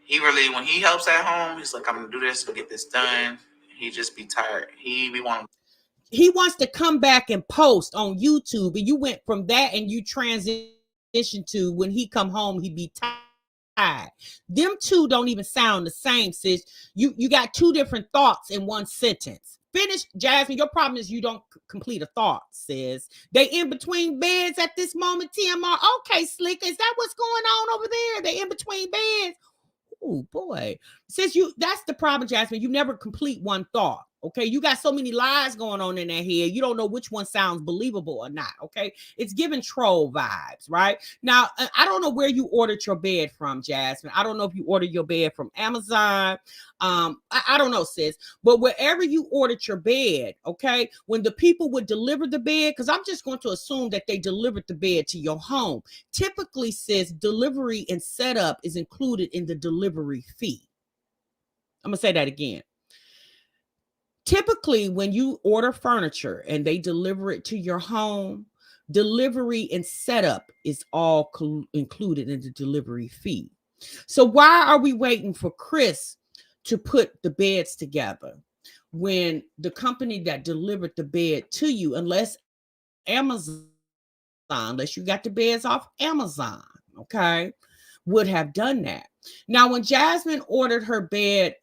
he really, when he helps at home, he's like, I'm gonna do this and get this done. He just be tired. He wants to come back and post on YouTube, and you went from that and you transition to when he come home, he be tired. Them two don't even sound the same, sis. You got two different thoughts in one sentence. Finish, Jasmine. Your problem is you don't complete a thought, sis. They in between beds at this moment, TMR. Okay, Slick, is that what's going on over there? They in between beds. Oh boy, that's the problem, Jasmine. You never complete one thought. Okay, you got so many lies going on in that head. You don't know which one sounds believable or not. Okay, it's giving troll vibes, right? Now, I don't know where you ordered your bed from, Jasmine. I don't know if you ordered your bed from Amazon. I don't know, sis. But wherever you ordered your bed, okay, when the people would deliver the bed, because I'm just going to assume that they delivered the bed to your home. Typically, sis, delivery and setup is included in the delivery fee. I'm gonna say that again. Typically, when you order furniture and they deliver it to your home, delivery and setup is all included in the delivery fee. So why are we waiting for Chris to put the beds together when the company that delivered the bed to you, unless you got the beds off Amazon, okay, would have done that. Now, when Jasmine ordered her bed,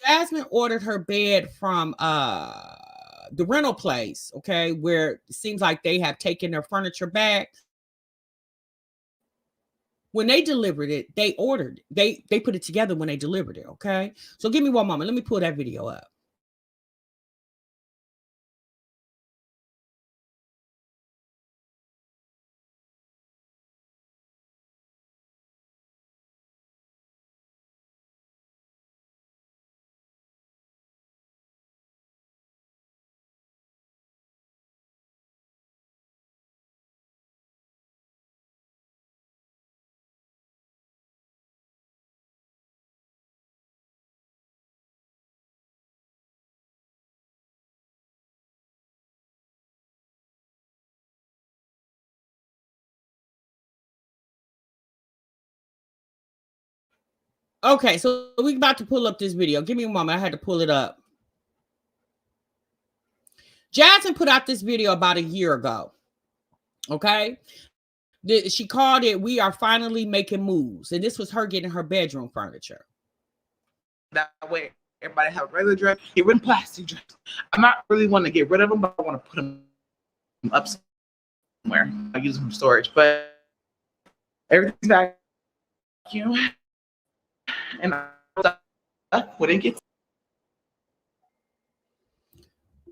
Jasmine ordered her bed from the rental place, okay, where it seems like they have taken their furniture back. When they delivered it, they put it together when they delivered it, okay? So give me one moment. Let me pull that video up. Okay, so we're about to pull up this video. Give me a moment. I had to pull it up. Jasmine put out this video about a year ago. Okay. She called it, "We Are Finally Making Moves." And this was her getting her bedroom furniture. That way, everybody have a regular dress. Get rid of plastic dress. I'm not really want to get rid of them, but I want to put them up somewhere. I use them for storage, but everything's vacuum. And when it gets.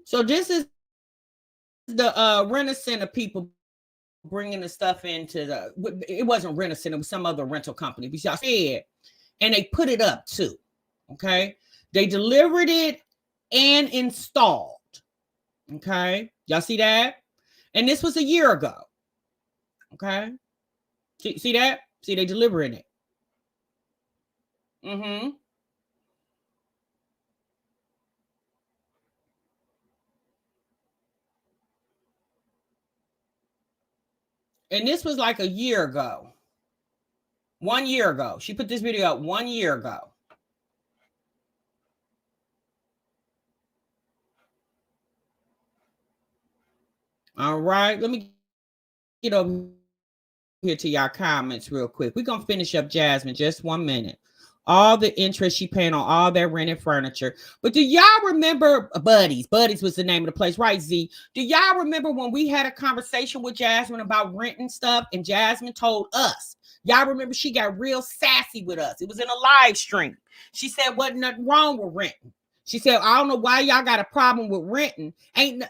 So this is the Rent-A-Center people bringing the stuff into it wasn't Rent-A-Center, it was some other rental company. But y'all said, and they put it up too. Okay, they delivered it and installed. Okay, y'all see that? And this was a year ago. Okay, see that? See, they delivering it. And this was like a year ago. 1 year ago. She put this video up 1 year ago. All right. Let me get over here to y'all comments real quick. We're going to finish up Jasmine just 1 minute. All the interest she paying on all that rented furniture. But do y'all remember Buddies? Buddies was the name of the place, right, Z? Do y'all remember when we had a conversation with Jasmine about renting stuff and Jasmine told us? Y'all remember she got real sassy with us. It was in a live stream. She said wasn't nothing wrong with renting. She said, I don't know why y'all got a problem with renting.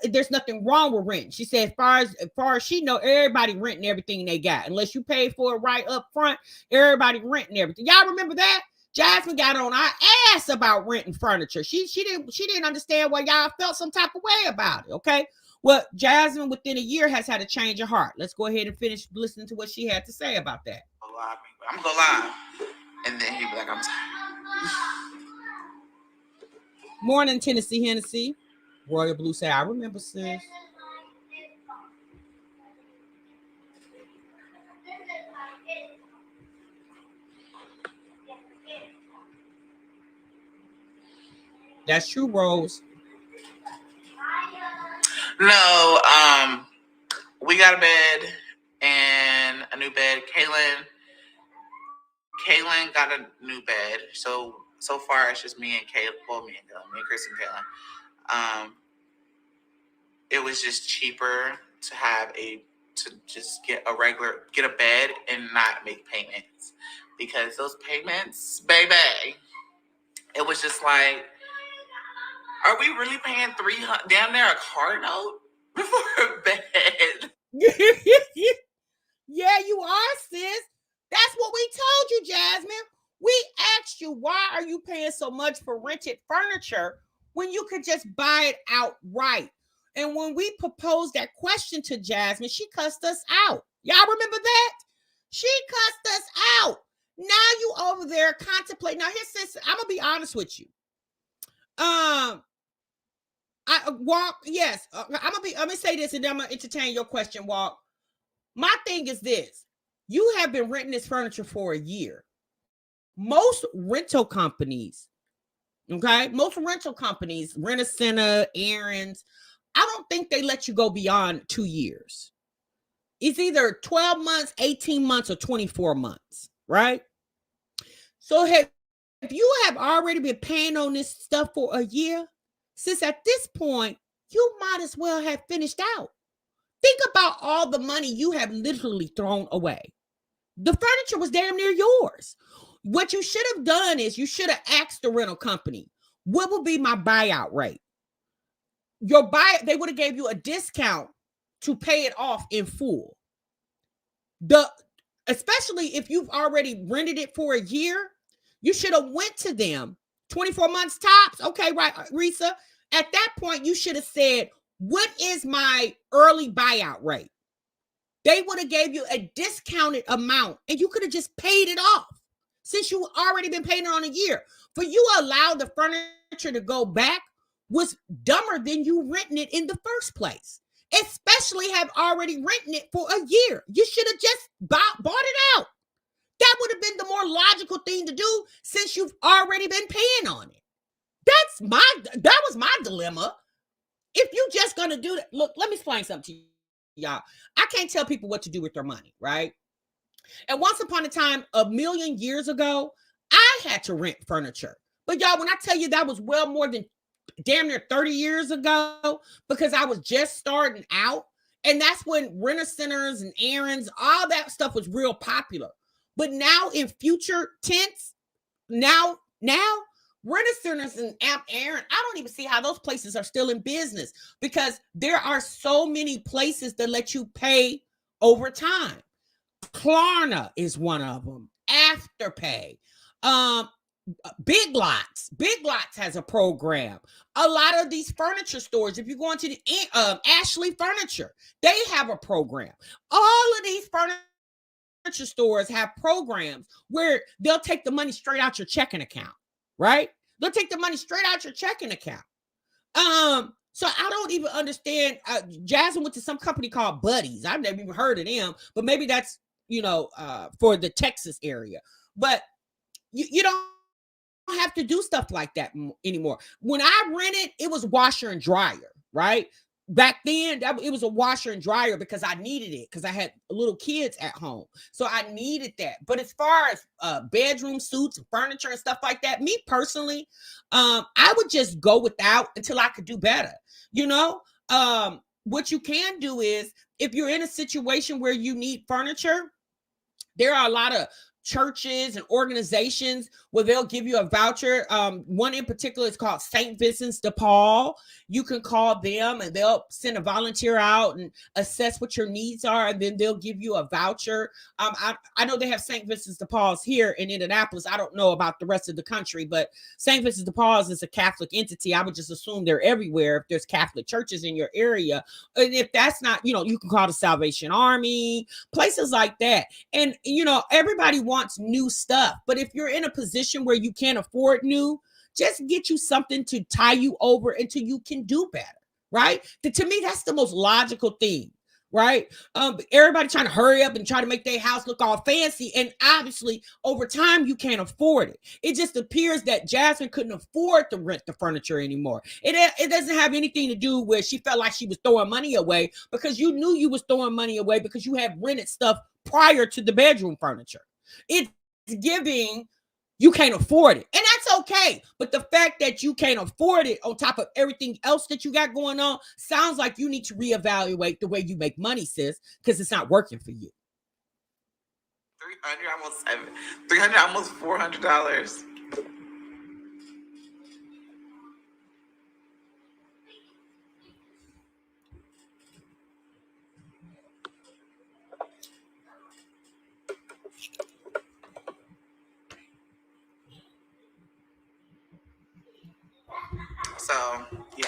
There's nothing wrong with renting. She said, as far as she know, everybody renting everything they got. Unless you pay for it right up front, everybody renting everything. Y'all remember that? Jasmine got on our ass about renting furniture. She didn't understand why y'all felt some type of way about it. Okay. Well, Jasmine within a year has had a change of heart. Let's go ahead and finish listening to what she had to say about that. I'm gonna go live. And then he'd be like, I'm tired. Morning, Tennessee Hennessy. Royal Blue say, I remember, sis. That's true, Rose. No, we got a bed and a new bed. Kaylin got a new bed. So far it's just me and Kaylin. Well, me and Chris and Kaylin. It was just cheaper to just get a bed and not make payments, because those payments, baby, it was just like, are we really paying $300 down there a car note for a bed? Yeah, you are, sis. That's what we told you, Jasmine. We asked you, why are you paying so much for rented furniture when you could just buy it outright? And when we proposed that question to Jasmine, she cussed us out. Y'all remember that? She cussed us out. Now you over there contemplate. Now, here, sis, I'm gonna be honest with you. Yes. I'm gonna say this, and then I'm gonna entertain your question, Walk. My thing is this: you have been renting this furniture for a year. Most rental companies, Rent-A-Center, Aaron's, I don't think they let you go beyond 2 years. It's either 12 months, 18 months, or 24 months, right? So if you have already been paying on this stuff for a year, since at this point, you might as well have finished out. Think about all the money you have literally thrown away. The furniture was damn near yours. What you should have done is you should have asked the rental company, what will be my buyout rate? They would have gave you a discount to pay it off in full. Especially if you've already rented it for a year, you should have went to them 24 months tops. Okay, right, Risa. At that point, you should have said, what is my early buyout rate? They would have gave you a discounted amount and you could have just paid it off since you already been paying it on a year. For you to allow the furniture to go back was dumber than you renting it in the first place, especially have already renting it for a year. You should have just bought it out. That would have been the more logical thing to do since you've already been paying on it. That was my dilemma. If you just gonna do that, look, let me explain something to y'all. I can't tell people what to do with their money, right? And once upon a time, a million years ago, I had to rent furniture. But y'all, when I tell you that was well more than damn near 30 years ago, because I was just starting out. And that's when Rent-A-Centers and Aaron's, all that stuff was real popular. But now in future tense, now Rent-A-Centers and Aaron, I don't even see how those places are still in business, because there are so many places that let you pay over time. Klarna is one of them. Afterpay. Big Lots has a program. A lot of these furniture stores, if you go into the Ashley Furniture, they have a program. All of these furniture stores have programs where they'll take the money straight out your checking account, right? They'll take the money straight out your checking account. So I don't even understand. Jasmine went to some company called Buddies. I've never even heard of them, but maybe that's, for the Texas area. But you don't have to do stuff like that anymore. When I rented, it was washer and dryer, right? Back then, it was a washer and dryer because I needed it, because I had little kids at home. So I needed that. But as far as bedroom suits and furniture and stuff like that, me personally, I would just go without until I could do better. What you can do is, if you're in a situation where you need furniture, there are a lot of churches and organizations where they'll give you a voucher. One in particular is called St. Vincent's de Paul. You can call them and they'll send a volunteer out and assess what your needs are, and then they'll give you a voucher. I know they have St. Vincent's de Paul's here in Indianapolis. I don't know about the rest of the country, but St. Vincent's de Paul's is a Catholic entity. I would just assume they're everywhere if there's Catholic churches in your area. And if that's not, you can call the Salvation Army, places like that. And, everybody wants new stuff. But if you're in a position where you can't afford new, just get you something to tie you over until you can do better, right? To me, that's the most logical thing, right? Everybody trying to hurry up and try to make their house look all fancy. And obviously, over time, you can't afford it. It just appears that Jasmine couldn't afford to rent the furniture anymore. It doesn't have anything to do with she felt like she was throwing money away, because you knew you was throwing money away because you had rented stuff prior to the bedroom furniture. It's giving you can't afford it. And that's okay. But the fact that you can't afford it on top of everything else that you got going on sounds like you need to reevaluate the way you make money, sis, because it's not working for you. $300, almost $400. So, yeah.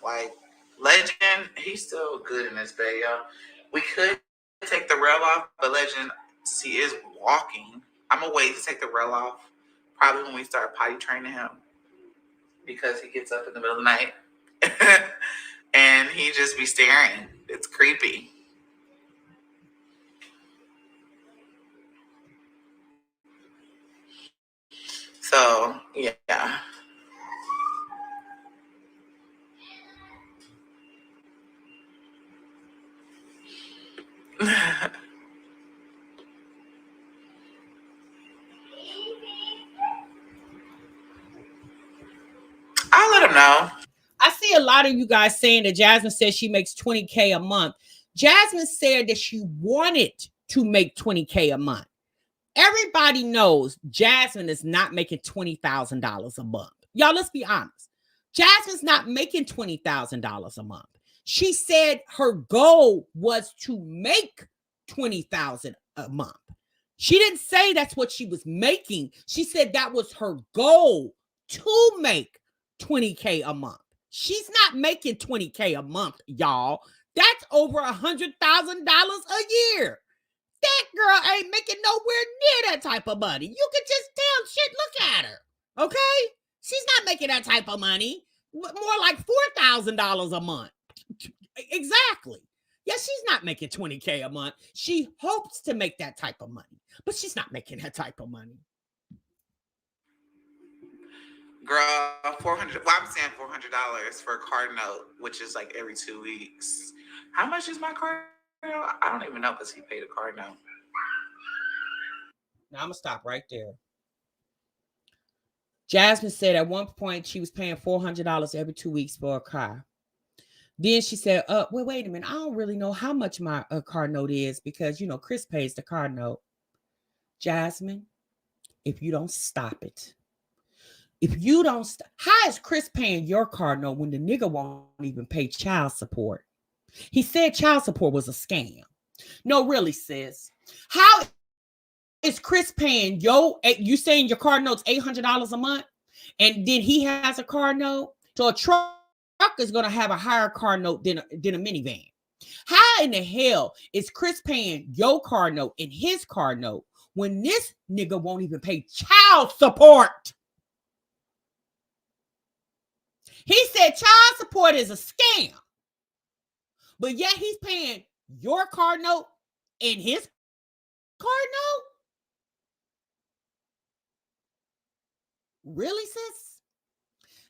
Like Legend, he's still good in this bed, y'all. We could take the rail off, but Legend, he is walking. I'm going to wait to take the rail off probably when we start potty training him, because he gets up in the middle of the night and he just be staring. It's creepy. So, yeah. I'll let him know. I see a lot of you guys saying that Jasmine says she makes $20K a month. Jasmine said that she wanted to make $20K a month. Everybody knows Jasmine is not making $20,000 a month. Y'all, let's be honest. Jasmine's not making $20,000 a month. She said her goal was to make $20,000 a month. She didn't say that's what she was making. She said that was her goal, to make $20K a month. She's not making $20K a month, y'all. That's over $100,000 a year. That girl ain't making nowhere near that type of money. You can just tell, shit, look at her. Okay? She's not making that type of money. More like $4,000 a month. Exactly. Yeah, she's not making $20K a month. She hopes to make that type of money, but she's not making that type of money. Girl, $400. Well, I'm saying $400 for a card note, which is like every 2 weeks. How much is my card note? I don't even know, because he paid a card note. Now I'm gonna stop right there. Jasmine said at one point she was paying $400 every 2 weeks for a car. Then she said, wait a minute. I don't really know how much my car note is, because, Chris pays the car note. Jasmine, if you don't stop it, how is Chris paying your car note when the nigga won't even pay child support? He said child support was a scam. No, really, sis. How is Chris paying you saying your car note's $800 a month, and then he has a car note? So a truck is going to have a higher car note than a minivan. How in the hell is Chris paying your car note and his car note when this nigga won't even pay child support? He said child support is a scam, but yet he's paying your car note and his car note? Really, sis?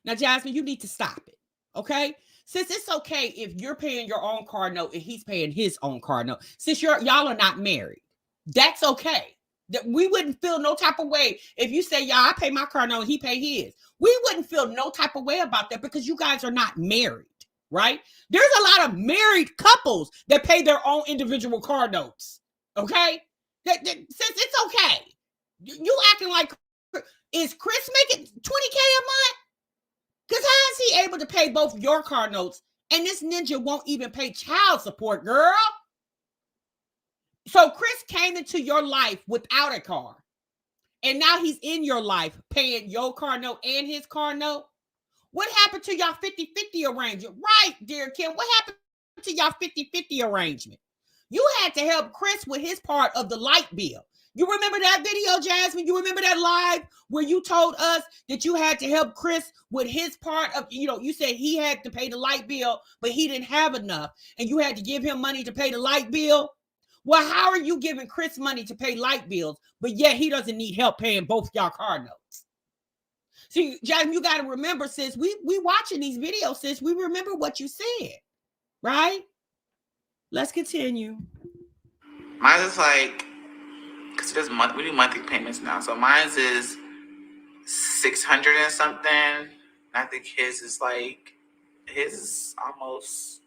Now, Jasmine, you need to stop it, okay? Sis, it's okay if you're paying your own car note and he's paying his own car note. Since y'all are not married, that's okay. That we wouldn't feel no type of way if you say, y'all, I pay my car note and he pay his. We wouldn't feel no type of way about that, because you guys are not married, right? There's a lot of married couples that pay their own individual car notes. Okay? Since it's okay. You acting like, is Chris making $20K a month? Because how is he able to pay both your car notes and this ninja won't even pay child support, girl? So Chris came into your life without a car. And now he's in your life paying your car note and his car note. What happened to y'all 50-50 arrangement? Right, dear Kim. What happened to y'all 50-50 arrangement? You had to help Chris with his part of the light bill. You remember that video, Jasmine? You remember that live where you told us that you had to help Chris with his part of, you said he had to pay the light bill, but he didn't have enough. And you had to give him money to pay the light bill. Well, how are you giving Chris money to pay light bills, but yet he doesn't need help paying both y'all car notes? See, Jasmine, you got to remember, sis, we watching these videos, sis, we remember what you said, right? Let's continue. Mine is like, because we do monthly payments now. So mine is 600 and something. I think his is almost,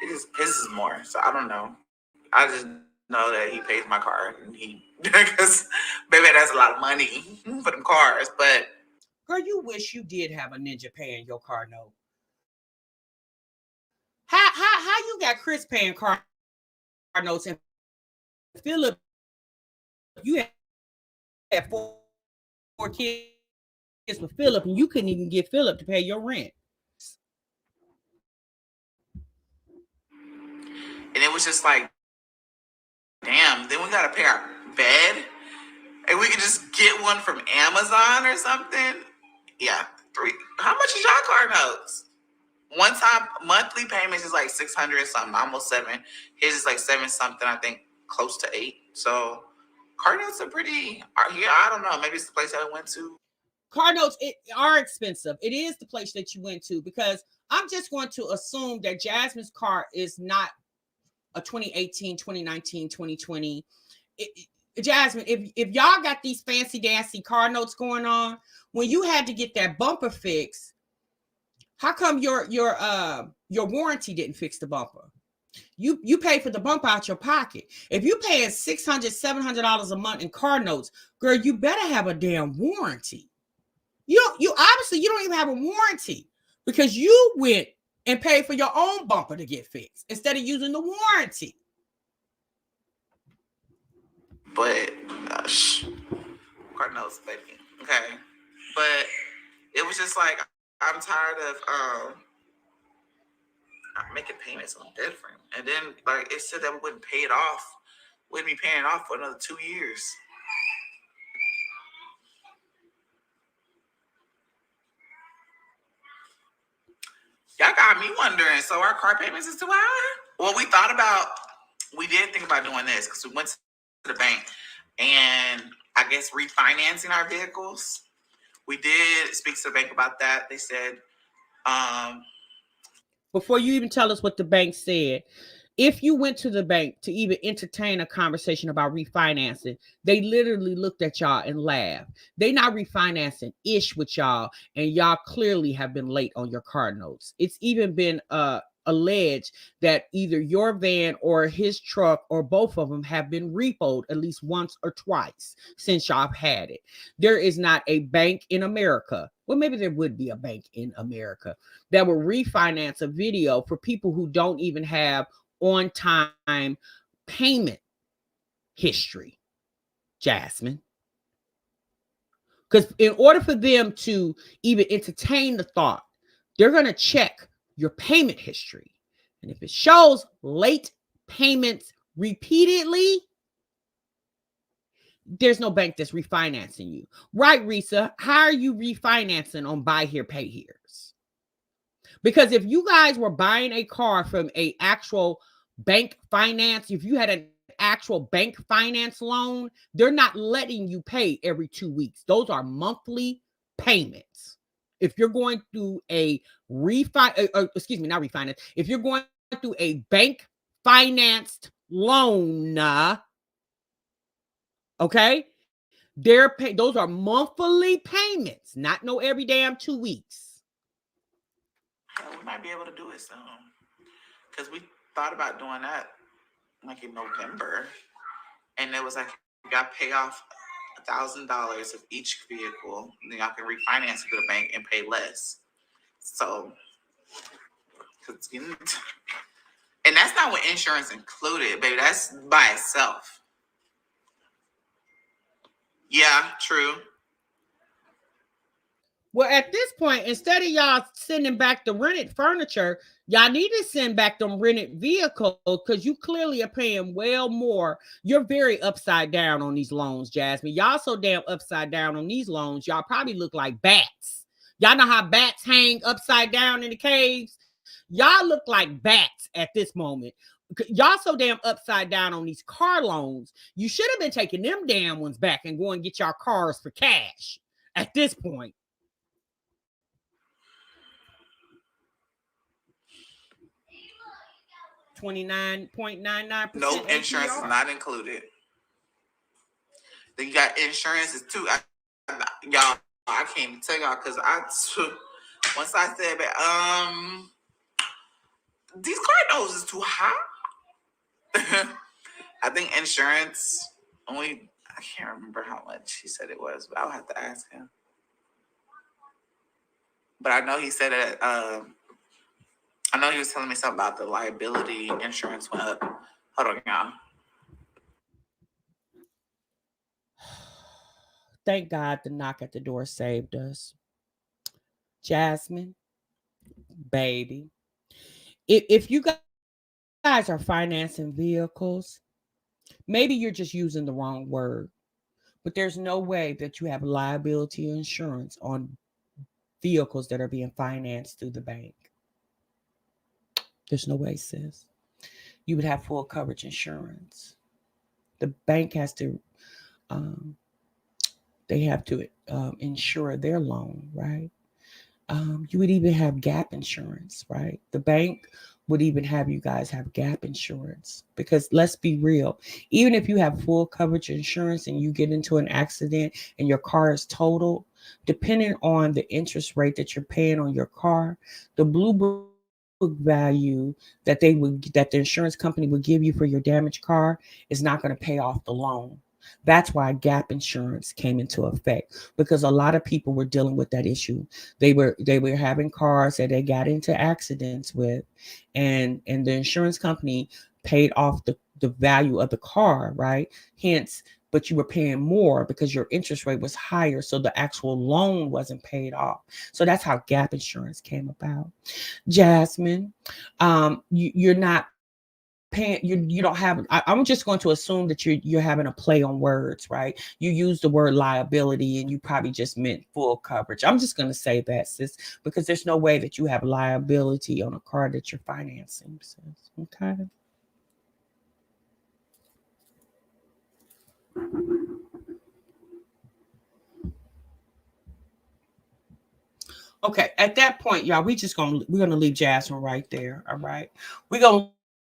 his is more. So I don't know. I just know that he pays my car, and because baby, that's a lot of money for them cars. But girl, you wish you did have a ninja paying your car note. How you got Chris paying car notes and Philip? You had four kids with Philip, and you couldn't even get Philip to pay your rent. And it was just like, damn, then we got to pay our bed. And we could just get one from Amazon or something. Yeah, 3. How much is y'all car notes? One time, monthly payments is like 600 or something, almost 7. His is like 7 something, I think, close to 8. So car notes are pretty, I don't know. Maybe it's the place that I went to. Car notes are expensive. It is the place that you went to, because I'm just going to assume that Jasmine's car is not a 2018, 2019, 2020. Jasmine, if y'all got these fancy dancy car notes going on, when you had to get that bumper fixed, how come your warranty didn't fix the bumper? You pay for the bumper out your pocket. If you paying $600, $700 a month in car notes, girl, you better have a damn warranty. You obviously you don't even have a warranty, because you went and paid for your own bumper to get fixed instead of using the warranty. But car notes, baby. Okay. But it was just like, I'm tired of making payments on debt for him. And then like it said that we wouldn't pay it off. We'd be paying it off for another 2 years. Y'all got me wondering, so our car payments is too high? Well, we did think about doing this because we went to the bank and I guess refinancing our vehicles. We did speak to the bank about that. They said, before you even tell us what the bank said, if you went to the bank to even entertain a conversation about refinancing, they literally looked at y'all and laughed. They not refinancing ish with y'all, and y'all clearly have been late on your car notes. It's even been alleged that either your van or his truck or both of them have been repoed at least once or twice since y'all had it. There is not a bank in America. Well, maybe there would be a bank in America that will refinance a video for people who don't even have on-time payment history, Jasmine. Because in order for them to even entertain the thought, they're going to check your payment history. And if it shows late payments repeatedly, there's no bank that's refinancing you. Right, Risa? How are you refinancing on buy here, pay here's? Because if you guys were buying a car from a actual bank finance, if you had an actual bank finance loan, they're not letting you pay every 2 weeks. Those are monthly payments. If you're going through a not refinance, if you're going through a bank financed loan, okay, those are monthly payments, not no every damn 2 weeks. Yeah, we might be able to do it soon. Because we thought about doing that like in November. And it was like, you got to pay off $1,000 of each vehicle. And then y'all can refinance it to the bank and pay less. So, cause, and that's not what insurance included, baby. That's by itself. Yeah, true. Well, at this point, instead of y'all sending back the rented furniture, y'all need to send back them rented vehicles because you clearly are paying well more. You're very upside down on these loans, Jasmine. Y'all so damn upside down on these loans, y'all probably look like bats. Y'all know how bats hang upside down in the caves? Y'all look like bats at this moment. Y'all so damn upside down on these car loans. You should have been taking them damn ones back and going and get y'all cars for cash at this point. 29.99%. No, insurance is not included. Then you got insurances too. Y'all, I can't even tell y'all because once I said that, these car notes is too high. I think insurance only, I can't remember how much he said it was, but I'll have to ask him. But I know he said that, I know he was telling me something about the liability insurance went up. Hold on, y'all. Thank God the knock at the door saved us. Jasmine, baby. If you guys are financing vehicles, maybe you're just using the wrong word. But there's no way that you have liability insurance on vehicles that are being financed through the bank. There's no way, sis. You would have full coverage insurance. The bank has to, they have to insure their loan, right? You would even have gap insurance, right? The bank would even have you guys have gap insurance because let's be real, even if you have full coverage insurance and you get into an accident and your car is totaled, depending on the interest rate that you're paying on your car, the blue book value that that the insurance company would give you for your damaged car is not going to pay off the loan. That's why gap insurance came into effect because a lot of people were dealing with that issue. They were having cars that they got into accidents with, and the insurance company paid off the value of the car, right? Hence, but you were paying more because your interest rate was higher, so the actual loan wasn't paid off. So that's how gap insurance came about. Jasmine, you're not paying, you don't have, I'm just going to assume that you're having a play on words, right? You use the word liability and you probably just meant full coverage. I'm just going to say that, sis, because there's no way that you have liability on a car that you're financing, sis. Okay. Okay, at that point, y'all, we're gonna leave Jasmine right there. All right, we're gonna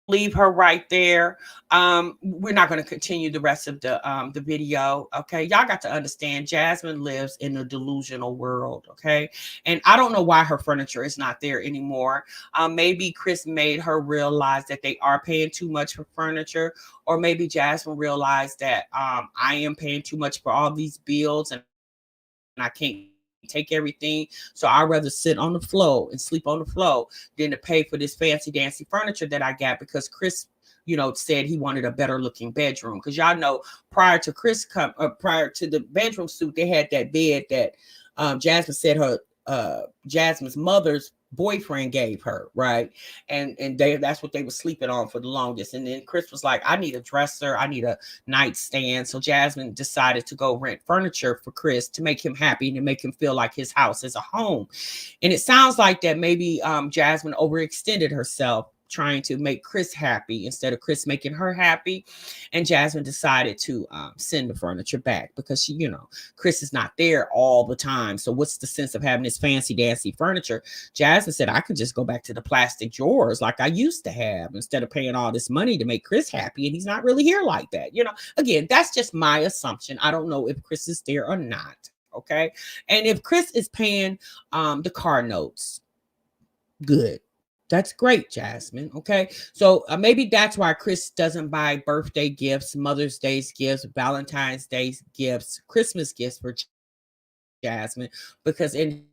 leave her right there. We're not gonna continue the rest of the video. Okay, y'all got to understand, Jasmine lives in a delusional world. Okay, and I don't know why her furniture is not there anymore. Maybe Chris made her realize that they are paying too much for furniture, or maybe Jasmine realized that I am paying too much for all these bills and I can't take everything. So I'd rather sit on the floor and sleep on the floor than to pay for this fancy dancy furniture that I got because Chris, said he wanted a better looking bedroom. Because y'all know prior to prior to the bedroom suit, they had that bed that Jasmine said Jasmine's mother's boyfriend gave her, right? And that's what they were sleeping on for the longest. And then Chris was like, I need a dresser, I need a nightstand. So Jasmine decided to go rent furniture for Chris to make him happy and to make him feel like his house is a home. And it sounds like that maybe Jasmine overextended herself trying to make Chris happy instead of Chris making her happy. And Jasmine decided to send the furniture back because Chris is not there all the time. So what's the sense of having this fancy dancy furniture? Jasmine said, I could just go back to the plastic drawers like I used to have instead of paying all this money to make Chris happy. And he's not really here like that. Again, that's just my assumption. I don't know if Chris is there or not. Okay. And if Chris is paying the car notes, Good. That's great, Jasmine. Okay. So maybe that's why Chris doesn't buy birthday gifts, Mother's Day's gifts, Valentine's Day's gifts, Christmas gifts for Jasmine, because in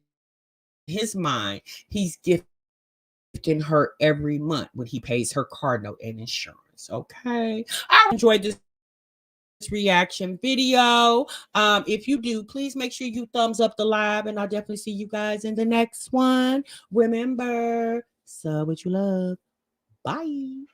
his mind, he's gifting her every month when he pays her car note and insurance. Okay. I enjoyed this reaction video. If you do, please make sure you thumbs up the live, and I'll definitely see you guys in the next one. Remember, sub what you love. Bye.